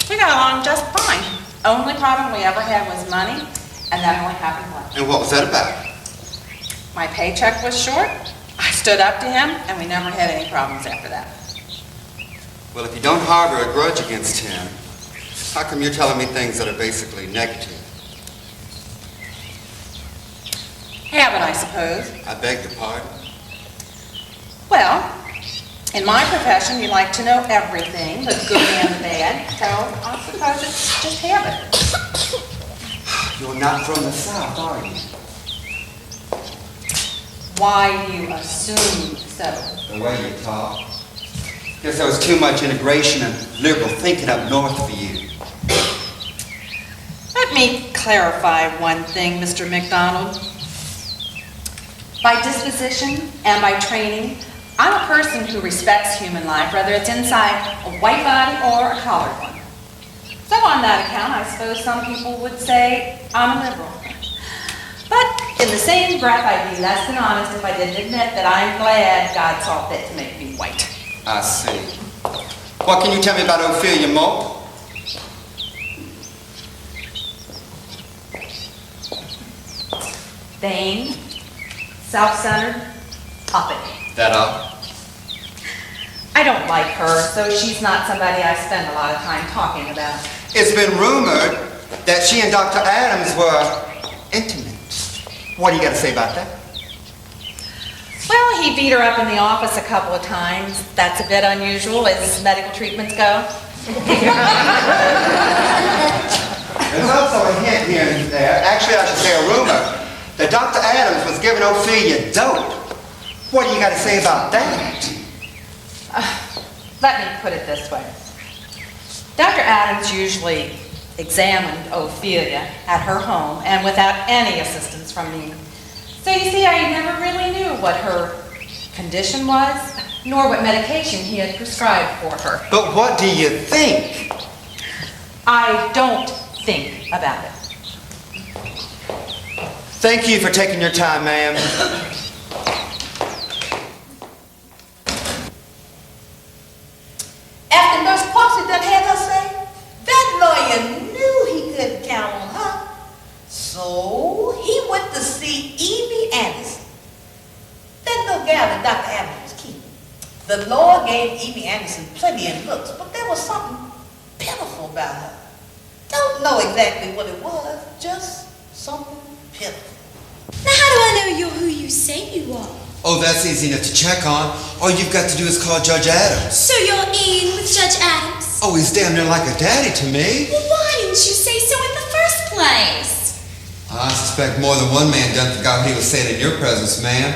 we got along just fine. Only problem we ever had was money, and that only happened once. And what was that about? My paycheck was short. I stood up to him, and we never had any problems after that. Well, if you don't harbor a grudge against him, how come you're telling me things that are basically negative? Habit, I suppose. I beg your pardon? Well, in my profession, you like to know everything, the good and the bad, so I suppose it's just habit. You're not from the South, are you? Why do you assume so? The way you talk. Guess there was too much integration and liberal thinking up north for you. Let me clarify one thing, Mr. McDonald. By disposition and by training, I'm a person who respects human life, whether it's inside a white body or a colored one. So on that account, I suppose some people would say I'm a liberal. But in the same breath, I'd be less than honest if I didn't admit that I'm glad God saw fit to make me white. I see. What can you tell me about Ophelia Moe? Vain, self-centered, uppity. That all? I don't like her, so she's not somebody I spend a lot of time talking about. It's been rumored that she and Dr. Adams were intimate. What do you got to say about that? Well, he beat her up in the office a couple of times. That's a bit unusual as medical treatments go. There's also a hint here and there, actually I should say a rumor, that Dr. Adams was giving Ophelia dope. What do you got to say about that? Let me put it this way. Dr. Adams usually examined Ophelia at her home and without any assistance from me. So you see, I never really knew what her condition was, nor what medication he had prescribed for her. But what do you think? I don't think about it. Thank you for taking your time, ma'am. After Nurse Parksy done had her say, that lawyer knew he couldn't count on her. So he went to see Evie Anderson, that little gal that Dr. Adams was keeping. The lawyer gave Evie Anderson plenty of looks, but there was something pitiful about her. Don't know exactly what it was, just something pitiful. Now, how do I know you're who you say you are? Oh, that's easy enough to check on. All you've got to do is call Judge Adams. So you're in with Judge Adams? Oh, he's damn near like a daddy to me. Well, why didn't you say so in the first place? I suspect more than one man done forgot what he was saying in your presence, ma'am.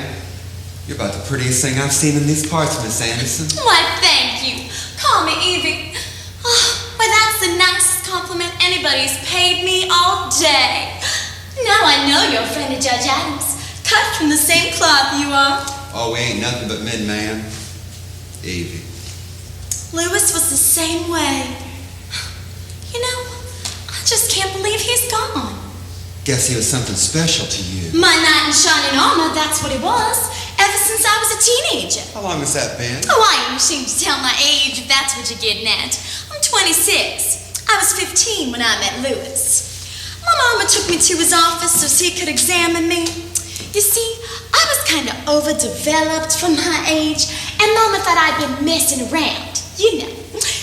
You're about the prettiest thing I've seen in these parts, Miss Anderson. Why, thank you. Call me Evie. Oh, well, that's the nicest compliment anybody's paid me all day. Now I know you're a friend of Judge Adams. Cut from the same cloth you are. Oh, we ain't nothing but men, ma'am. Evie. Lewis was the same way. You know, I just can't believe he's gone. Guess he was something special to you. My knight in shining armor, that's what he was. Ever since I was a teenager. How long has that been? Oh, I ain't ashamed to tell my age if that's what you're getting at. I'm 26. I was 15 when I met Lewis. My mama took me to his office so he could examine me. You see, I was kind of overdeveloped for my age, and Mama thought I'd been messing around, you know.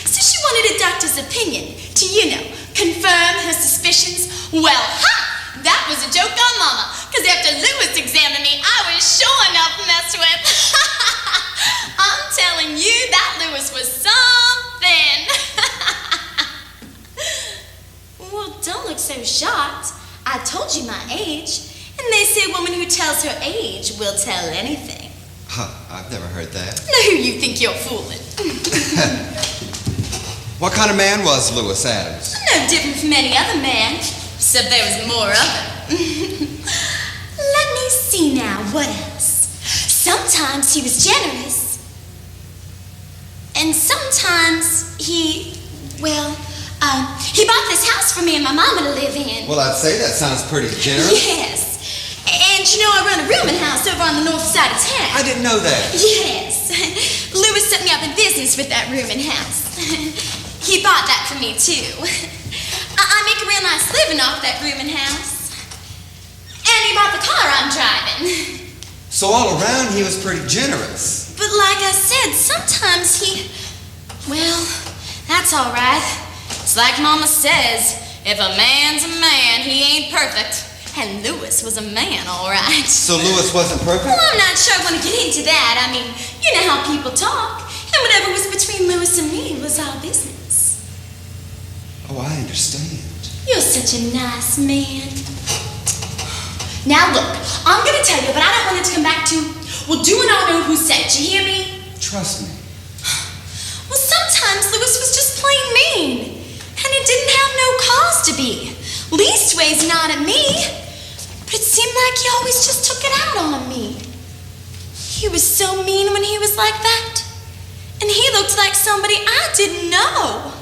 So she wanted a doctor's opinion to, you know, confirm her suspicions. Well, ha! That was a joke on Mama, because after Lewis examined me, I was sure enough messed with. I'm telling you, that Lewis was something. Well, don't look so shocked. I told you my age. And they say a woman who tells her age will tell anything. Huh, I've never heard that. Now who you think you're fooling? What kind of man was Lewis Adams? No different from any other man, except there was more of him. Let me see now, what else? Sometimes he was generous. And sometimes he bought this house for me and my mama to live in. Well, I'd say that sounds pretty generous. Yes. And you know, I run a rooming house over on the north side of town. I didn't know that. Yes. Lewis set me up in business with that rooming house. He bought that for me, too. I make a real nice living off that rooming house. And he bought the car I'm driving. So all around, he was pretty generous. But like I said, sometimes well, that's all right. It's like Mama says, if a man's a man, he ain't perfect. And Lewis was a man, all right. So Lewis wasn't perfect? Well, I'm not sure I want to get into that. I mean, you know how people talk. And whatever was between Lewis and me was our business. Oh, I understand. You're such a nice man. Now look, I'm going to tell you, but I don't want it to come back to, well, do and I know who said it. You hear me? Trust me. Well, sometimes Lewis was just plain mean. And he didn't have no cause to be. Leastways not at me. But it seemed like he always just took it out on me. He was so mean when he was like that. And he looked like somebody I didn't know.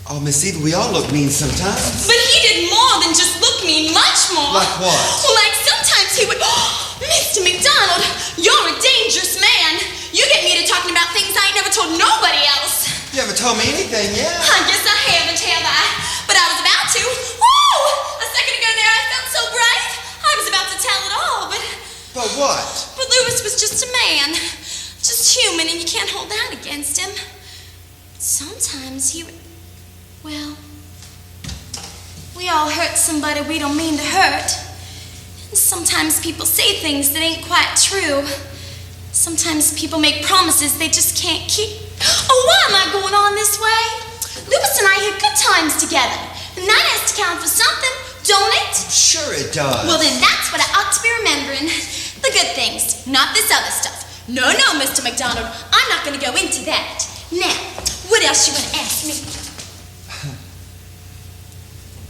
Oh, Miss Eva, we all look mean sometimes. But he did more than just look mean, much more. Like what? Well, like sometimes he would, Mr. McDonald, you're a dangerous man. You get me to talking about things I ain't never told nobody else. You haven't told me anything yet. I guess I haven't, have I? But I was about to. Woo! A second ago there I felt so brave. I was about to tell it all, but... But what? But Lewis was just a man. Just human, and you can't hold that against him. Sometimes he would... Well... We all hurt somebody we don't mean to hurt. And sometimes people say things that ain't quite true. Sometimes people make promises they just can't keep. Oh, why am I going on this way? Lewis and I had good times together, and that has to count for something, don't it? Sure it does. Well, then that's what I ought to be remembering. The good things, not this other stuff. No, Mr. McDonald, I'm not going to go into that. Now, what else you want to ask me?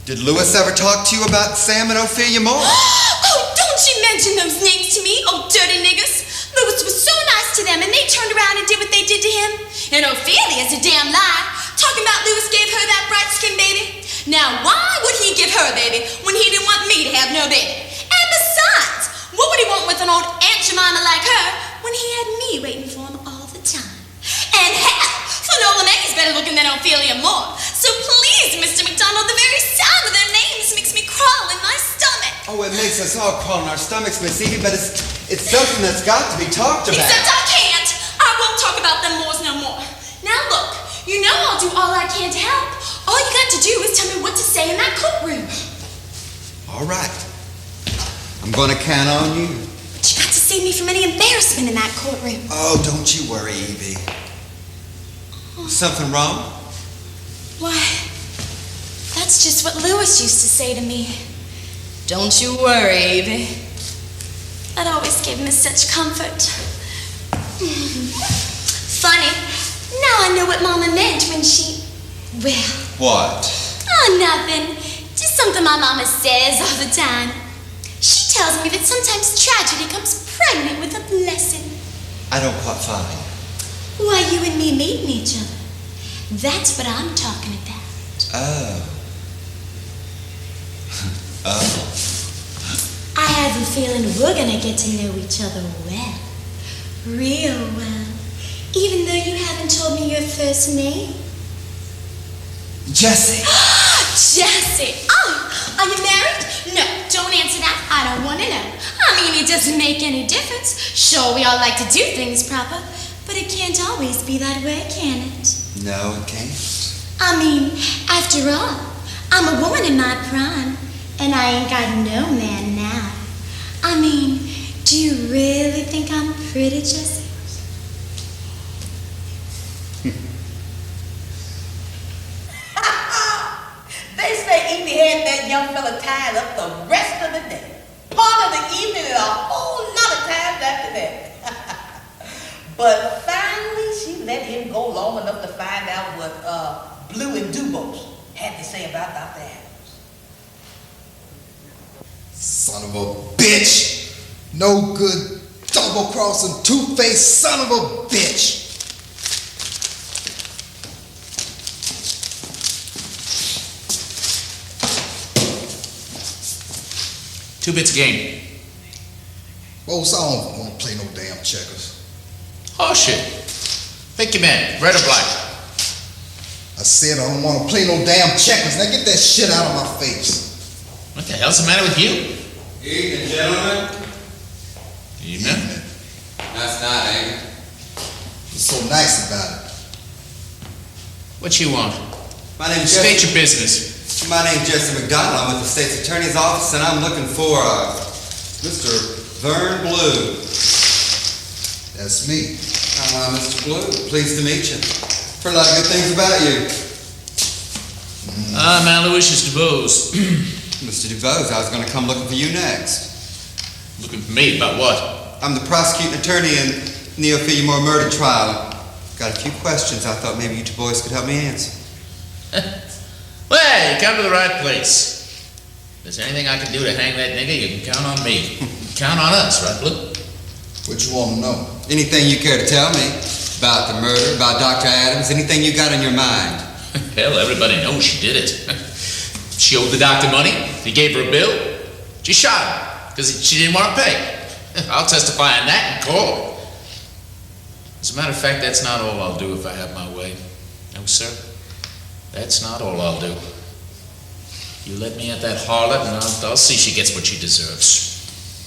Did Lewis ever talk to you about Sam and Ophelia Moore? Oh, don't you mention those names to me, old dirty niggers. Lewis was so nice to them, and they turned around and did what they did to him. And Ophelia's a damn lie, talking about Lewis gave her that bright-skinned baby. Now, why would he give her a baby when he didn't want me to have no baby? And besides, what would he want with an old Aunt Jemima like her when he had me waiting for him all the time? And hell, Finola May's better looking than Ophelia Moore. So please, Mr. McDonald, the very sound of their names makes me crawl in my stomach. Oh, it makes us all crawl in our stomachs, Miss Evie, but it's something that's got to be talked about. Except I can't. I won't talk about them Moors no more. Now look, you know I'll do all I can to help. All you got to do is tell me what to say in that courtroom. All right. I'm going to count on you. But you got to save me from any embarrassment in that courtroom. Oh, don't you worry, Evie. Something wrong? Why, that's just what Lewis used to say to me. Don't you worry, Evie. That always gave me such comfort. Funny, now I know what Mama meant when she... Well... What? Oh, nothing. Just something my Mama says all the time. She tells me that sometimes tragedy comes pregnant with a blessing. I don't quite follow. Why, you and me meeting each other. That's what I'm talking about. Oh. I have a feeling we're gonna get to know each other well. Real well. Even though you haven't told me your first name. Jessie. Jessie. Oh, are you married? No, don't answer that. I don't want to know. I mean, it doesn't make any difference. Sure, we all like to do things proper, but it can't always be that way, can it? No, it can't. I mean, after all, I'm a woman in my prime, and I ain't got no man now. I mean, do you really think I'm pretty, Jessie? They say Evie had that young fella tied up the rest of the day. Part of the evening and a whole lot of times after that. But finally, she let him go long enough to find out what Blue and Dubose had to say about Dr. Adams. Son of a bitch! No good, double-crossing, two-faced son of a bitch! 2 bits a game. Boss, I don't want to play no damn checkers. Oh, shit. Pick your man, red or black. I said I don't want to play no damn checkers. Now get that shit out of my face. What the hell's the matter with you? Evening, gentlemen. Evening. Nice night, ain't it? What's so nice about it? What you want? My name's State your business. My name's Jesse McDonald. I'm with the State's Attorney's Office, and I'm looking for Mr. Vern Blue. That's me. Mr. Blue. Pleased to meet you. Heard a lot of good things about you. I'm Aloysius DuBose. Mr. DuBose, I was going to come looking for you next. Looking for me? About what? I'm the prosecuting attorney in the Ophelia Moore murder trial. Got a few questions I thought maybe you two boys could help me answer. Well, you come to the right place. If there's anything I can do to hang that nigga, you can count on me. Count on us, right, Blue? What you want to know? Anything you care to tell me about the murder, about Dr. Adams, anything you got on your mind? Hell, everybody knows she did it. She owed the doctor money. He gave her a bill. She shot him because she didn't want to pay. I'll testify on that in court. As a matter of fact, that's not all I'll do if I have my way. No, sir. That's not all I'll do. You let me at that harlot, and I'll see she gets what she deserves.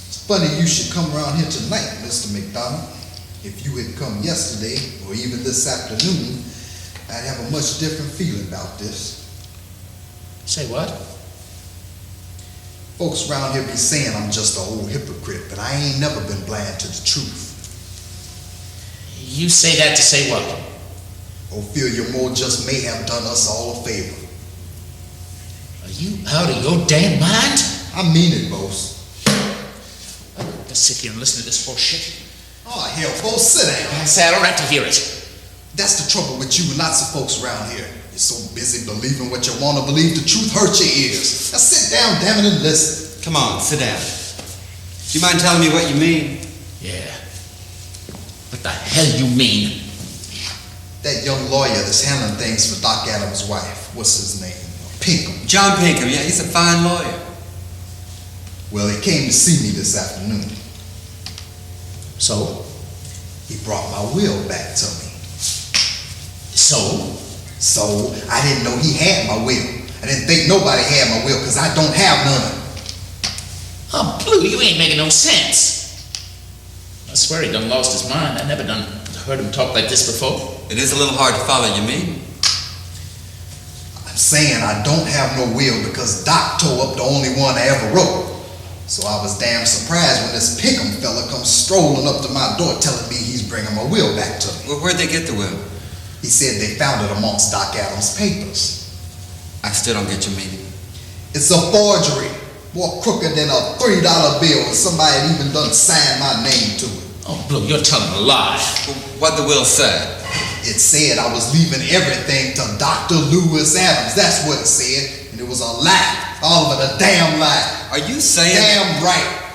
It's funny you should come around here tonight, Mr. McDonald. If you had come yesterday, or even this afternoon, I'd have a much different feeling about this. Say what? Folks around here be saying I'm just an old hypocrite, but I ain't never been blind to the truth. You say that to say what? Ophelia Moore just may have done us all a favor. Are you out of your damn mind? I mean it, boss. Just sit here and listen to this horse shit. Oh, hell, boss, sit down. I say I don't have to hear it. That's the trouble with you and lots of folks around here. You're so busy believing what you want to believe, the truth hurts your ears. Now sit down, damn it, and listen. Come on, sit down. Do you mind telling me what you mean? Yeah. What the hell you mean? That young lawyer that's handling things for Doc Adams' wife, what's his name? Pinkham. John Pinkham, yeah, he's a fine lawyer. Well, he came to see me this afternoon. So? He brought my will back to me. So? So, I didn't know he had my will. I didn't think nobody had my will because I don't have none. Oh, Blue, you ain't making no sense. I swear he done lost his mind. I never done heard him talk like this before. It is a little hard to follow your meaning. I'm saying I don't have no will because Doc tore up the only one I ever wrote. So I was damn surprised when this Pinkham fella comes strolling up to my door telling me he's bringing my will back to me. Well, where'd they get the will? He said they found it amongst Doc Adams' papers. I still don't get your meaning. It's a forgery. More crooked than a $3 bill, and somebody had even done signed my name to it. Oh, Blue, you're telling a lie. Well, what'd the will say? It said I was leaving everything to Dr. Lewis Adams. That's what it said. And it was a lie. All of it a damn lie. Are you saying? Damn right.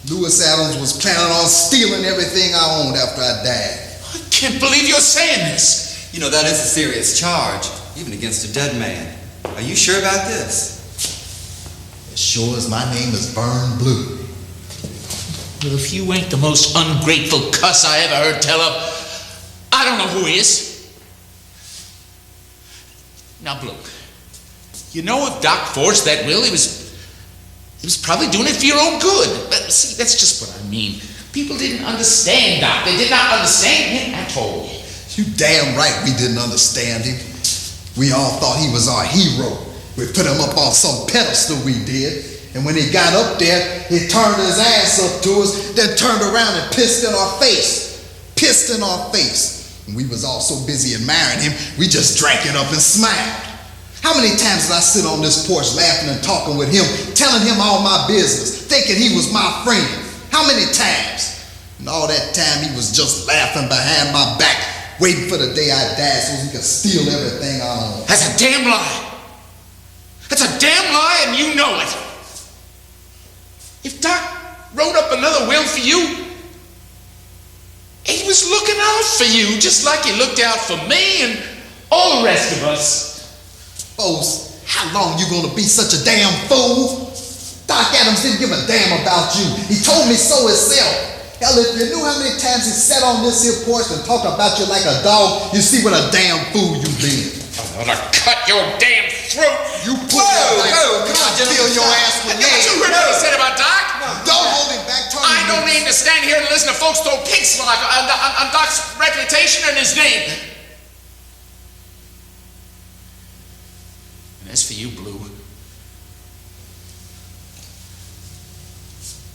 Lewis Adams was planning on stealing everything I owned after I died. I can't believe you're saying this. You know, that is a serious charge, even against a dead man. Are you sure about this? As sure as my name is Vern Blue. Well, if you ain't the most ungrateful cuss I ever heard tell of, I don't know who is. Now, Blue, you know if Doc forged that will, he was probably doing it for your own good. But see, that's just what I mean. People didn't understand Doc. They did not understand him at all. You damn right we didn't understand him. We all thought he was our hero. We put him up on some pedestal, we did. And when he got up there, he turned his ass up to us, then turned around and pissed in our face. Pissed in our face. And we was all so busy admiring him, we just drank it up and smiled. How many times did I sit on this porch laughing and talking with him, telling him all my business, thinking he was my friend? How many times? And all that time he was just laughing behind my back, waiting for the day I died so he could steal everything I owned. That's a damn lie. That's a damn lie, and you know it. If Doc wrote up another will for you, he was looking out for you just like he looked out for me and all the rest of us. Folks, how long you gonna be such a damn fool? Doc Adams didn't give a damn about you. He told me so himself. Hell, if you knew how many times he sat on this here porch and talked about you like a dog, you see what a damn fool you been. I'm gonna cut your damn throat. You put come on, fill your ass with nails. You heard what he said about Doc? Don't hold him back. I don't need to stand here and listen to folks throw pig slop on Doc's reputation and his name. And as for you, Blue,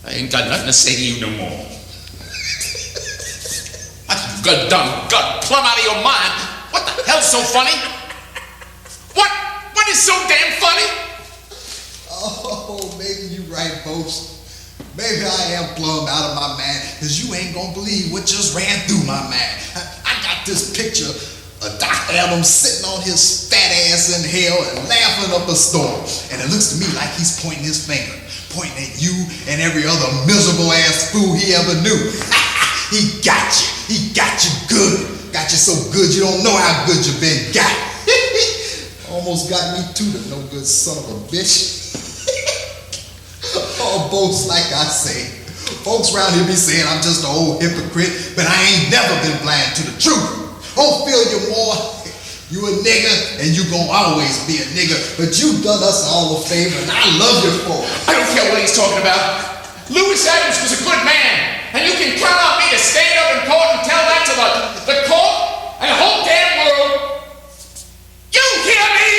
I ain't got nothing to say to you no more. You got plumb out of your mind. What the hell's so funny? What is so damn funny? Oh, maybe you right, folks. Maybe I am plumb out of my mind, because you ain't gonna believe what just ran through my mind. I got this picture of Doc Adams sitting on his fat ass in hell and laughing up a storm. And it looks to me like he's pointing his finger, pointing at you and every other miserable ass fool he ever knew. He got you. He got you good. Got you so good you don't know how good you been got. Almost got me too, the no good son of a bitch. Oh, folks, like I say, folks around here be saying I'm just an old hypocrite, but I ain't never been blind to the truth. Ophelia Moore, you a nigger, and you gonna always be a nigger, but you done us all a favor, and I love you for it. I don't care what he's talking about. Lewis Adams was a good man, and you can count on me to stand up in court and tell that to the court and the whole damn world. You hear me?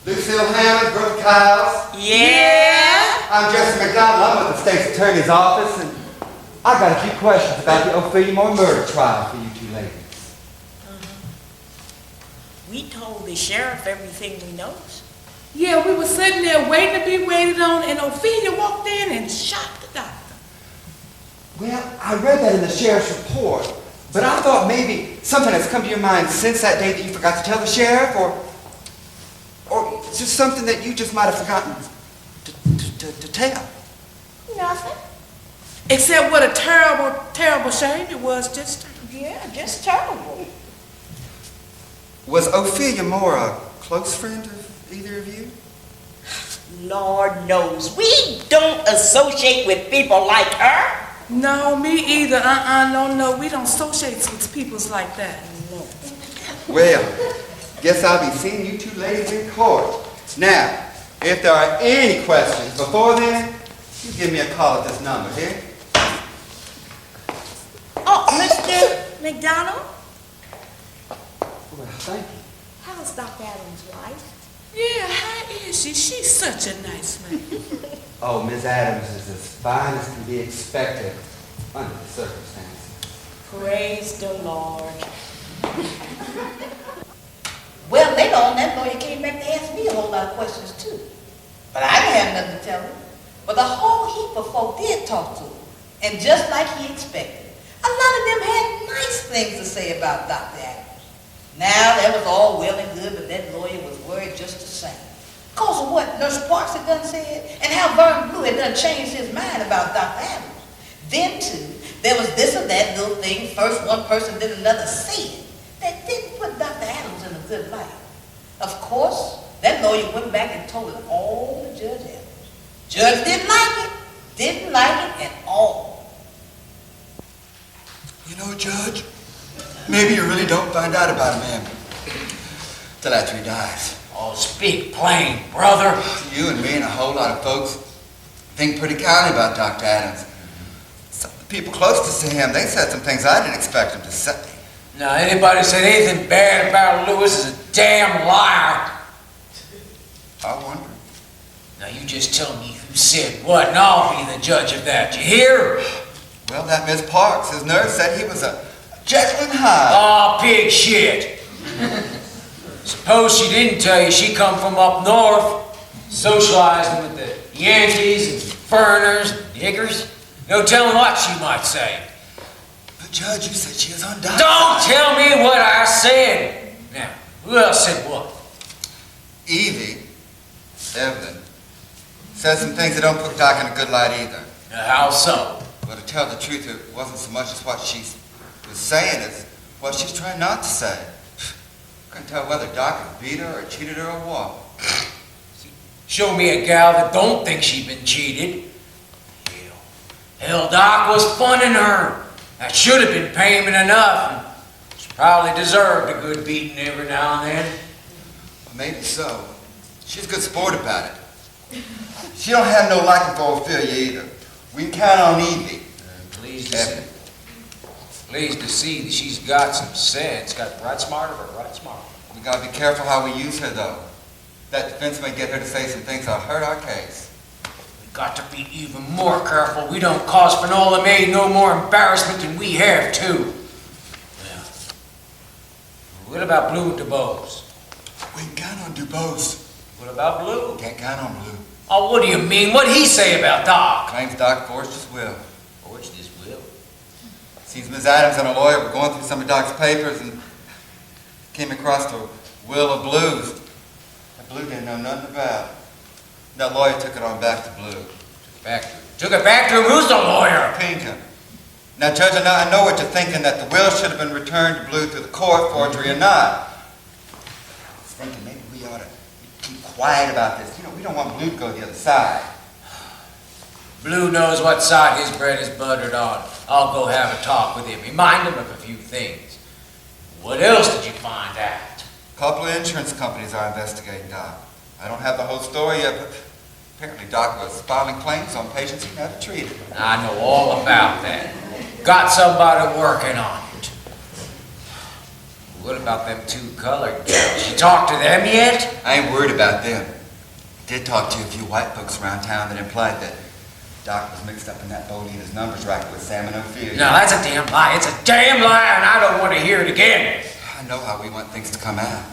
Lucille Hammond, Brooke Kyles. Yeah? I'm Jesse McDonald. I'm with the state's attorney's office, and I got a few questions about the Ophelia Moore murder trial for you two ladies. We told the sheriff everything we know. Yeah, we were sitting there waiting to be waited on, and Ophelia walked in and shot the doctor. Well, I read that in the sheriff's report, but I thought maybe something has come to your mind since that day that you forgot to tell the sheriff, or just something that you just might have forgotten to tell. Nothing. Except what a terrible, terrible shame it was. Just terrible. Was Ophelia Moore a close friend of either of you? Lord knows, we don't associate with people like her. No, me either. No, we don't associate with people like that. No. Well, guess I'll be seeing you two ladies in court. Now, if there are any questions before then, you give me a call at this number here. Oh, Mr. McDonald? Well, thank you. How's Dr. Adams' wife? Yeah, how is she? She's such a nice lady. Oh, Miss Adams is as fine as can be expected under the circumstances. Praise the Lord. Well, later on, that lawyer came back to ask me a whole lot of questions, too. But I didn't have nothing to tell him. But a whole heap of folk did talk to him. And just like he expected, a lot of them had nice things to say about Dr. Adams. Now, that was all well and good, but that lawyer was worried just the same. Because of what Nurse Parks had done said, and how Vern Blue had done changed his mind about Dr. Adams. Then, too, there was this or that little thing, first one person, then another said, that didn't put Dr. Adams in a good light. Of course, that lawyer went back and told it all to Judge Adams. Judge didn't like it at all. You know, Judge, maybe you really don't find out about a man till after he dies. Oh, speak plain, brother. You and me and a whole lot of folks think pretty kindly about Dr. Adams. Some of the people closest to him, they said some things I didn't expect him to say. Now, anybody said anything bad about Lewis is a damn liar. I wonder. Now, you just tell me who said what, and I'll be the judge of that. You hear? Well, that Miss Parks, his nurse said he was a Jekyll and Hyde. Oh, big shit. Suppose she didn't tell you she come from up north, socializing with the Yankees and foreigners and niggers. No telling what she might say. But Judge, you said she was undocumented. Don't tell me what I said. Now, who else said what? Evelyn, said some things that don't put Doc in a good light either. Now, how so? Well, to tell the truth, it wasn't so much as what she was saying as what she's trying not to say. Couldn't tell whether Doc had beat her or cheated her or what. Show me a gal that don't think she's been cheated. Hell, Doc was funning her. That should have been payment enough. And she probably deserved a good beating every now and then. Well, maybe so. She's a good sport about it. She don't have no liking for Ophelia either. We can count on Evie. Pleased to see that she's got some sense. Got right smart of her, right smart. We gotta be careful how we use her, though. That defense may get her to say some things that'll hurt our case. We got to be even more careful. We don't cause Finola May no more embarrassment than we have, too. Well, what about Blue and DuBose? We can count on DuBose. What about Blue? Can't count on Blue. Oh, what do you mean? What'd he say about Doc? Claims Doc forged his will. Forged his will? Seems Miss Adams and a lawyer were going through some of Doc's papers and came across the will of Blue's that Blue didn't know nothing about. That lawyer took it on back to Blue. Took it back to him? Who's the lawyer? Pinkham. Now, Judge, I know what you're thinking, that the will should have been returned to Blue through the court, forgery or not. I was thinking maybe we ought to keep quiet about this. You know, we don't want Blue to go the other side. Blue knows what side his bread is buttered on. I'll go have a talk with him. Remind him of a few things. What else did you find out? A couple of insurance companies are investigating Doc. I don't have the whole story yet, but apparently Doc was filing claims on patients he never treated. I know all about that. Got somebody working on it. What about them two colored gals? You talked to them yet? I ain't worried about them. I did talk to a few white folks around town that implied that Doc was mixed up in that Bolita's numbers racket with Sam and Ophelia. No, that's a damn lie. It's a damn lie, and I don't want to hear it again. I know how we want things to come out.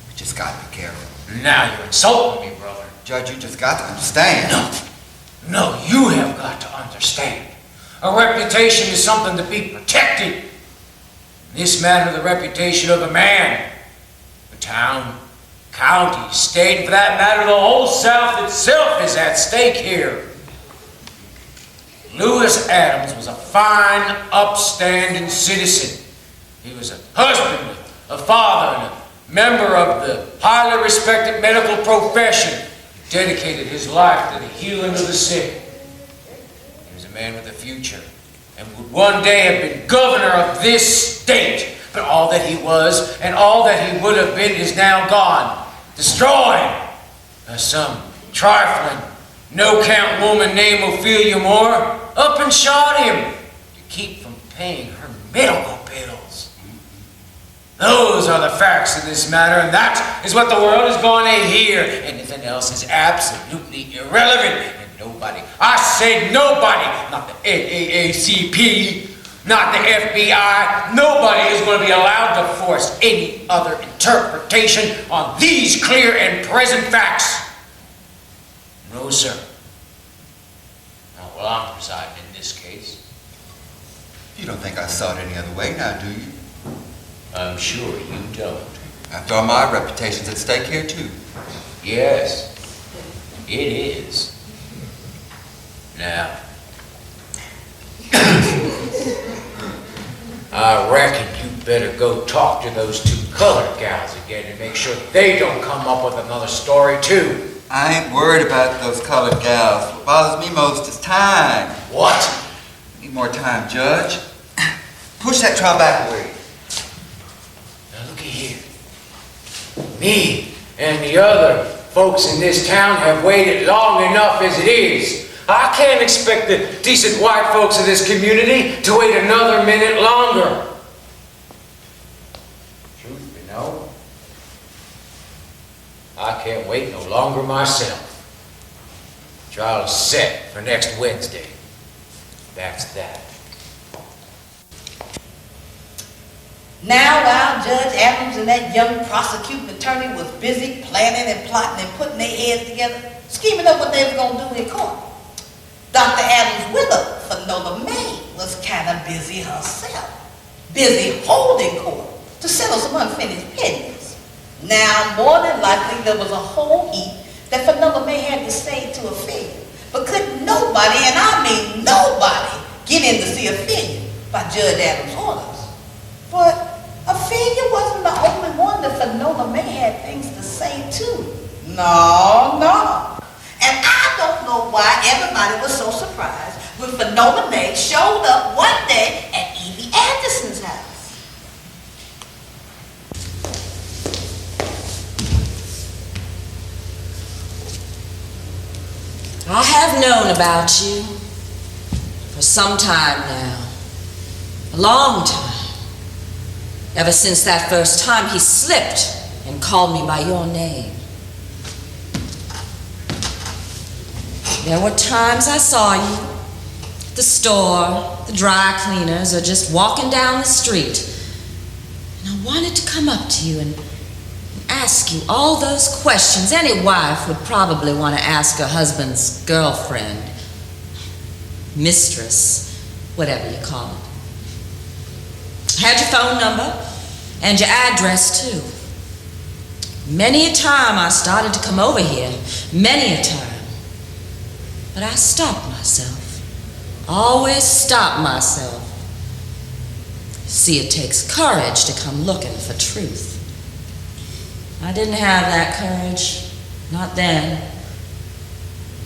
We just got to be careful. Now you're insulting me, brother. Judge, you just got to understand. No, you have got to understand. A reputation is something to be protected. In this matter, the reputation of a man, a town, county, state, and for that matter, the whole South itself is at stake here. Lewis Adams was a fine, upstanding citizen. He was a husband, a father, and a member of the highly respected medical profession. He dedicated his life to the healing of the sick. He was a man with a future and would one day have been governor of this state. But all that he was and all that he would have been is now gone, destroyed by some trifling, no-count woman named Ophelia Moore up and shot him to keep from paying her medical bills. Those are the facts of this matter, and that is what the world is going to hear. Anything else is absolutely irrelevant. And nobody, I said nobody, not the NAACP, not the FBI, nobody is going to be allowed to force any other interpretation on these clear and present facts. No, sir. Not while I'm presiding in this case. You don't think I saw it any other way now, do you? I'm sure you don't. After all, my reputation's at stake here, too. Yes, it is. Now, I reckon you better go talk to those two colored gals again and make sure they don't come up with another story, too. I ain't worried about those colored gals. What bothers me most is time. What? Need more time, Judge. Push that trial back away. Now look here. Me and the other folks in this town have waited long enough as it is. I can't expect the decent white folks of this community to wait another minute longer. Truth be known, I can't wait no longer myself. Trial is set for next Wednesday. That's that. Now, while Judge Adams and that young prosecuting attorney was busy planning and plotting and putting their heads together, scheming up what they was going to do in court, Dr. Adams' widow, Finola May, was kind of busy herself, busy holding court to settle some unfinished business. Now, more than likely, there was a whole heap that Finola May had to say to Ophelia, but couldn't nobody, and I mean nobody, get in to see Ophelia by Judge Adams' orders. But Ophelia wasn't the only one that Finola May had things to say to. No. And I don't know why everybody was so surprised when Finola May showed up one day at Evie Anderson's house. I have known about you for some time now. A long time. Ever since that first time he slipped and called me by your name. There were times I saw you at the store, the dry cleaners, or just walking down the street. And I wanted to come up to you and ask you all those questions any wife would probably want to ask her husband's girlfriend, mistress, whatever you call it. I had your phone number and your address too. Many a time I started to come over here, many a time. But I stopped myself. Always stop myself. See, it takes courage to come looking for truth. I didn't have that courage, not then.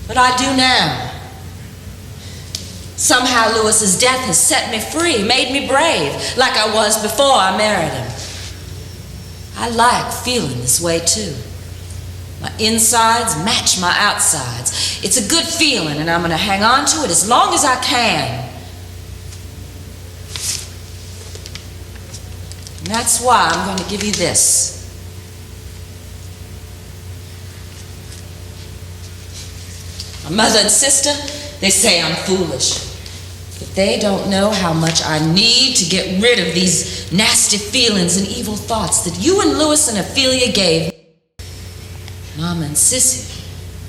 But I do now. Somehow Lewis's death has set me free, made me brave, like I was before I married him. I like feeling this way too. My insides match my outsides. It's a good feeling, and I'm going to hang on to it as long as I can. And that's why I'm going to give you this. My mother and sister, They say I'm foolish. But they don't know how much I need to get rid of these nasty feelings and evil thoughts that you and Louis and Ophelia gave me. Mama and Sissy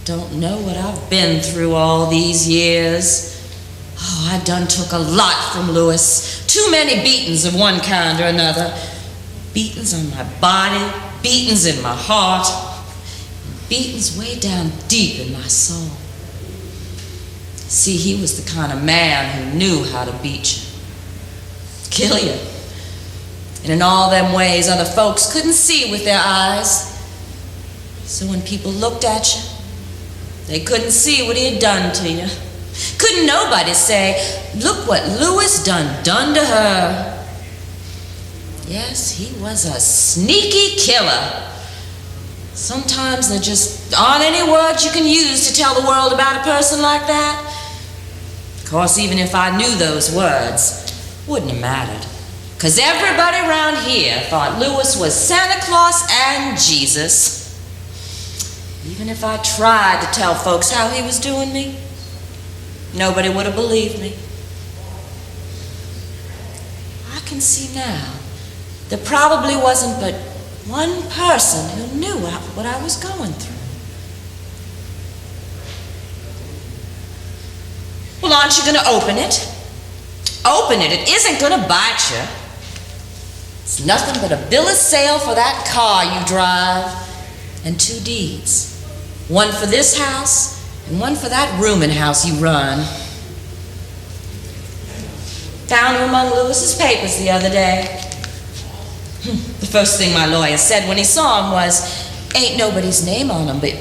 don't know what I've been through all these years. Oh, I done took a lot from Louis. Too many beatings of one kind or another. Beatings on my body, beatings in my heart, and beatings way down deep in my soul. See, he was the kind of man who knew how to beat you, kill you. And in all them ways other folks couldn't see with their eyes. So when people looked at you, they couldn't see what he had done to you. Couldn't nobody say, look what Louis done to her. Yes, he was a sneaky killer. Sometimes there just aren't any words you can use to tell the world about a person like that. Of course, even if I knew those words, wouldn't have mattered. Because everybody around here thought Louis was Santa Claus and Jesus. Even if I tried to tell folks how he was doing me, nobody would have believed me. I can see now there probably wasn't but one person who knew what I was going through. Well, aren't you going to open it? Open it. It isn't going to bite you. It's nothing but a bill of sale for that car you drive and 2 deeds. One for this house and one for that rooming house you run. Found him among Louis's papers the other day. The first thing my lawyer said when he saw him was, ain't nobody's name on him but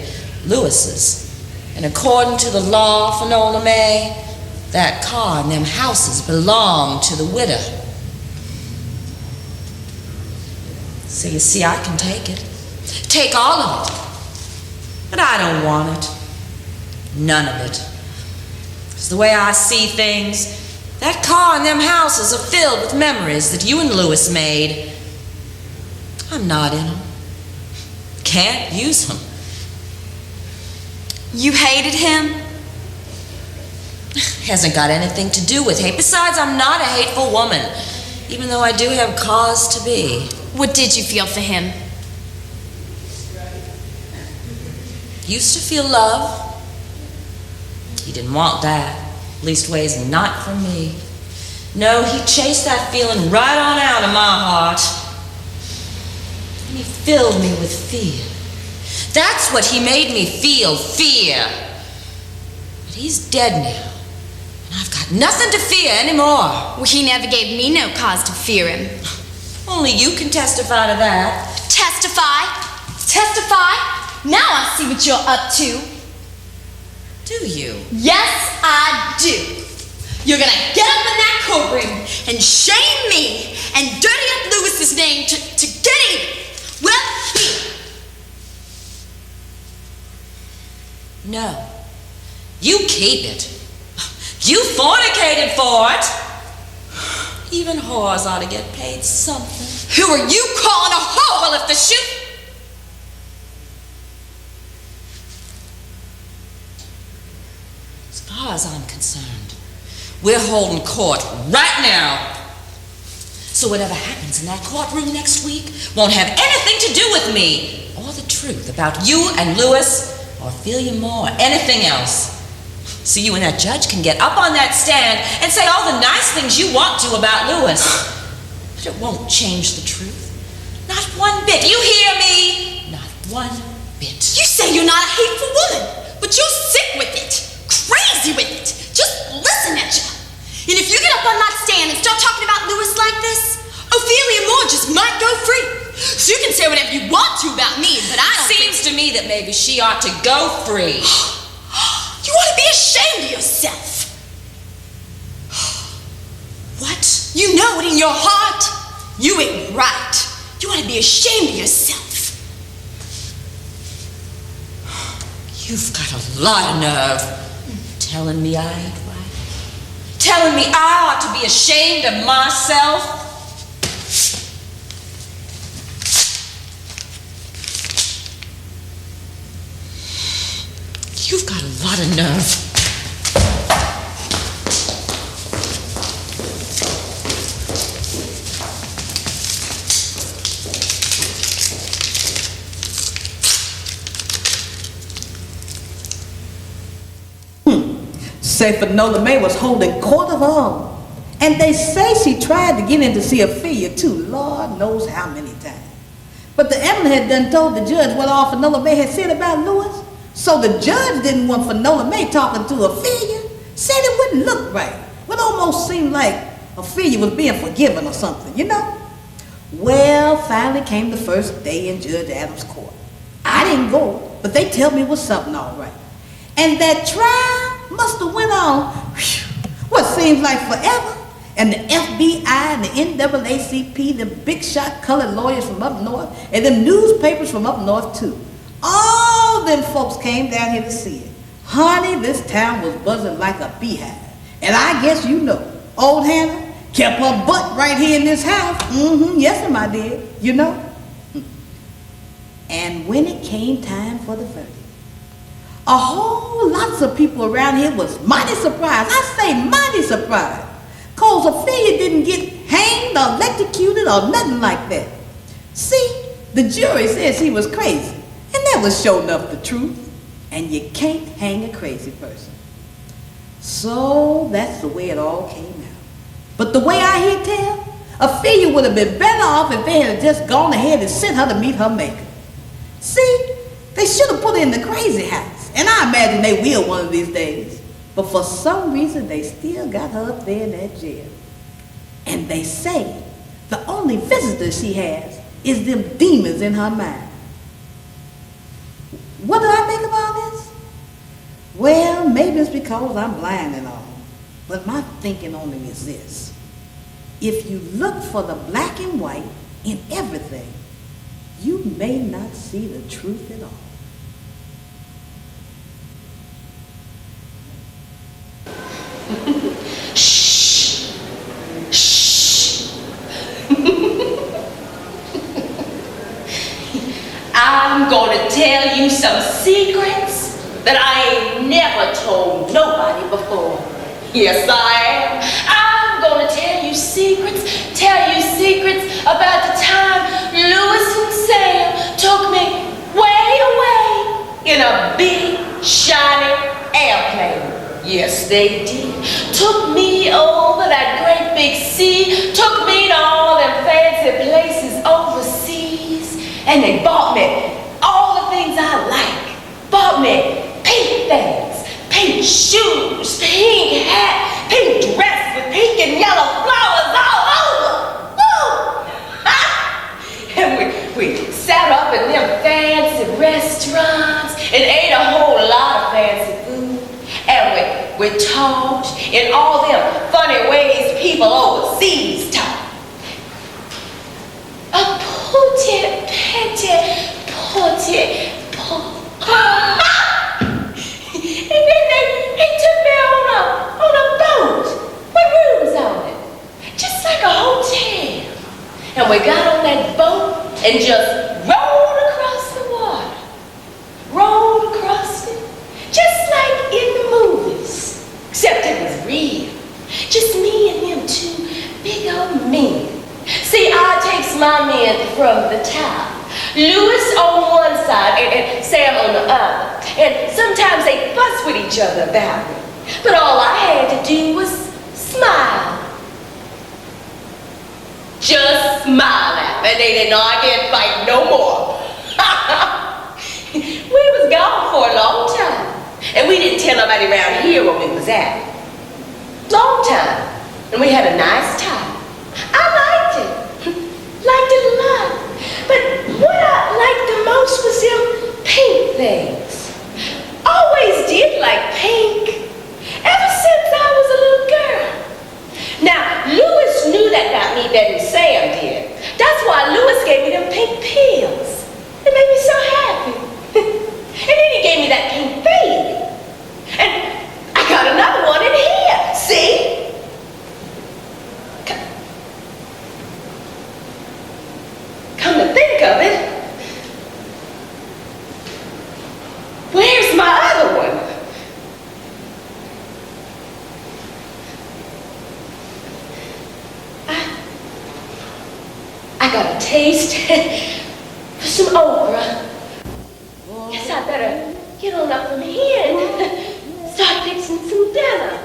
Louis's. And according to the law for Nola May, that car and them houses belong to the widow. So you see, I can take it. Take all of it. But I don't want it. None of it. It's the way I see things. That car and them houses are filled with memories that you and Louis made. I'm not in them. Can't use them. You hated him? Hasn't got anything to do with hate. Besides, I'm not a hateful woman, even though I do have cause to be. What did you feel for him? Used to feel love. He didn't want that. Leastways, not from me. No, he chased that feeling right on out of my heart. And he filled me with fear. That's what he made me feel, fear. But he's dead now. And I've got nothing to fear anymore. Well, he never gave me no cause to fear him. Only you can testify to that. Testify? Testify? Now I see what you're up to. Do you? Yes, I do. You're gonna get up in that courtroom and shame me and dirty up Louis's name to get even. Well, here. No. You keep it. You fornicated for it. Even whores ought to get paid something. Who are you calling a whore? Well, if the shoe... As far as I'm concerned, we're holding court right now. So whatever happens in that courtroom next week won't have anything to do with me or the truth about you and Louis or Ophelia Moore or anything else. So you and that judge can get up on that stand and say all the nice things you want to about Louis. But it won't change the truth. Not one bit. You hear me? Not one bit. You say you're not a hateful woman, but you're sick with it. Crazy with it. Just listen at you. And if you get up on that stand and start talking about Louis like this, Ophelia Moore just might go free. So you can say whatever you want to about me, but I don't Seems to me that maybe she ought to go free. You ought to be ashamed of yourself. What? You know it in your heart. You ain't right. You ought to be ashamed of yourself. You've got a lot of nerve. Telling me I ain't right. Telling me I ought to be ashamed of myself. You've got a lot of nerve. say Finola May was holding court of her own. And they say she tried to get in to see Ophelia too, Lord knows how many times. But the evidence had done told the judge what all Finola May had said about Lewis. So the judge didn't want Finola May talking to Ophelia. Said it wouldn't look right. It almost seemed like Ophelia was being forgiven or something, you know? Well, finally came the first day in Judge Adams' court. I didn't go, but they tell me it was something all right. And that trial must have went on, what seems like forever. And the FBI and the NAACP, the big shot colored lawyers from up north, and them newspapers from up north too. All them folks came down here to see it. Honey, this town was buzzing like a beehive. And I guess you know, old Hannah kept her butt right here in this house. Yes, I did, you know. And when it came time for the verdict, a whole lots of people around here was mighty surprised. I say mighty surprised. Cause Ophelia didn't get hanged or electrocuted or nothing like that. See, the jury says she was crazy. And that was sure enough the truth. And you can't hang a crazy person. So that's the way it all came out. But the way I hear tell, Ophelia would have been better off if they had just gone ahead and sent her to meet her maker. See, they should have put her in the crazy house. And I imagine they will one of these days. But for some reason, they still got her up there in that jail. And they say the only visitor she has is them demons in her mind. What do I think of all this? Well, maybe it's because I'm blind and all. But my thinking on it is this. If you look for the black and white in everything, you may not see the truth at all. Shh. Shh. I'm gonna tell you some secrets that I ain't never told nobody before. Yes, I am. I'm gonna tell you secrets about the time Louis and Sam took me way away in a big, shiny airplane. Yes, they did. Took me over that great big sea, took me to all them fancy places overseas, and they bought me all the things I like. Bought me pink things, pink shoes, pink hat, pink dress with pink and yellow flowers all over. Woo! And we sat up in them fancy restaurants and ate a whole lot of fancy food. And we talked in all them funny ways people overseas talk. A pooty, petty, pooty, And then they took me on a boat with rooms on it, just like a hotel. And we got on that boat and just rolled across the water. Rolled across it, just like in the movies, except it was real. Just me and them two big old men. See, I takes my men from the top. Louis on one side and Sam on the other. And sometimes they fuss with each other about me. But all I had to do was smile. Just smile at them. And they didn't know I can't fight no more. We was gone for a long time. And we didn't tell nobody around here where we was at. Long time. And we had a nice time. I liked it. Liked it a lot. But what I liked the most was them pink things. Always did like pink. Ever since I was a little girl. Now, Louis knew that about me better than Sam did. That's why Louis gave me them pink pills. It made me so happy. And then he gave me that pink baby. And I got another one in here. See? Come to think of it, where's my other one? I got a taste for some okra. Guess I better get on up from here and start fixing some dinner.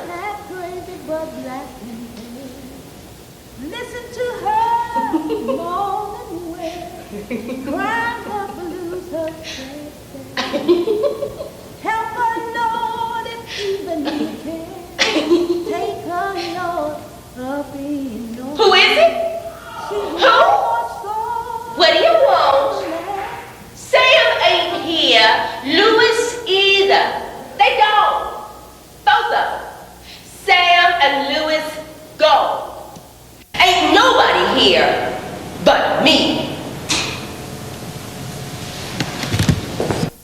Listen to her moan and wail, crying her blues, her sad. Help her, Lord, if even you can. Take her, Lord, up in your Who is it? Who? What do you want? Sam ain't here. Louis either. They gone. Both of them. Sam and Louis gone. Ain't nobody here but me.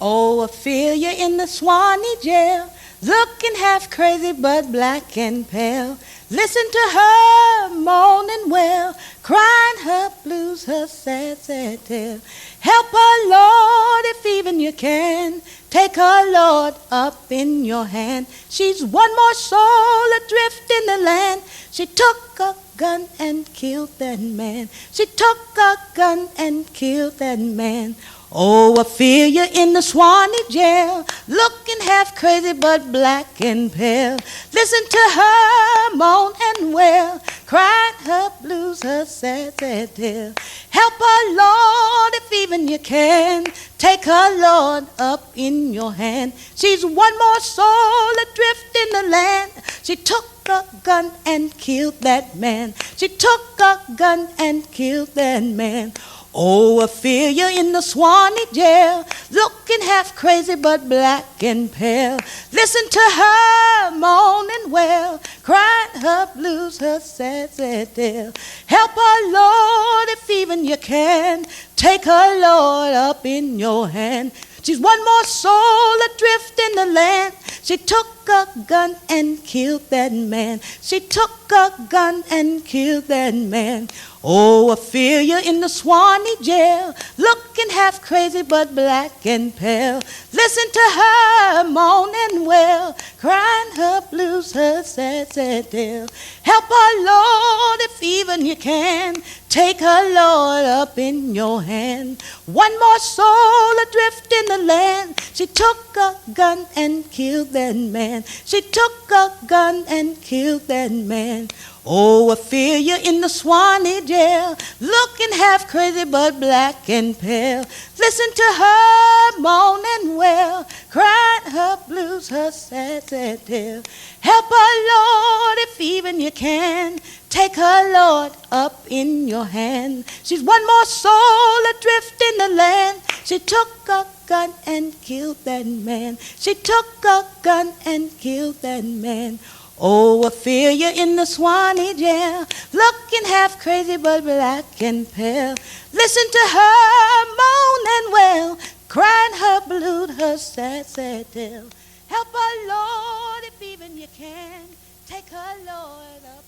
Oh, Ophelia in the Swanee jail, looking half crazy but black and pale. Listen to her moan and wail, crying her blues, her sad, sad tale. Help her, Lord, if even you can. Take her, Lord, up in your hand. She's one more soul adrift in the land. She took a gun and killed that man. She took a gun and killed that man. Oh, Ophelia in the Swanee jail, looking half crazy but black and pale. Listen to her moan and wail, crying her blues, her sad, sad tale. Help her, Lord, if even you can. Take her, Lord, up in your hand. She's one more soul adrift in the land. She took a gun and killed that man. She took a gun and killed that man. Oh, Ophelia in the Swanee jail, looking half crazy but black and pale. Listen to her moan and wail, crying her blues, her sad, sad tale. Help her, Lord, if even you can. Take her, Lord, up in your hand. She's one more soul adrift in the land. She took a gun and killed that man. She took a gun and killed that man. Oh, Ophelia in the Swanee jail, looking half crazy but black and pale. Listen to her moan and wail, crying her blues, her sad, sad tale. Help her, Lord, if even you can. Take her, Lord, up in your hand. One more soul adrift in the land. She took a gun and killed that man. She took a gun and killed that man. Oh, Ophelia in the Swanee jail, looking half crazy but black and pale. Listen to her moan and wail, crying her blues, her sad, sad tale. Help her, Lord, if even you can. Take her, Lord, up in your hand. She's one more soul adrift in the land. She took a gun and killed that man. She took a gun and killed that man. Oh, Ophelia in the Swanee jail, looking half crazy but black and pale. Listen to her moan and wail, crying her blues, her sad, sad tale. Help her, Lord, if even you can. Take her, Lord, up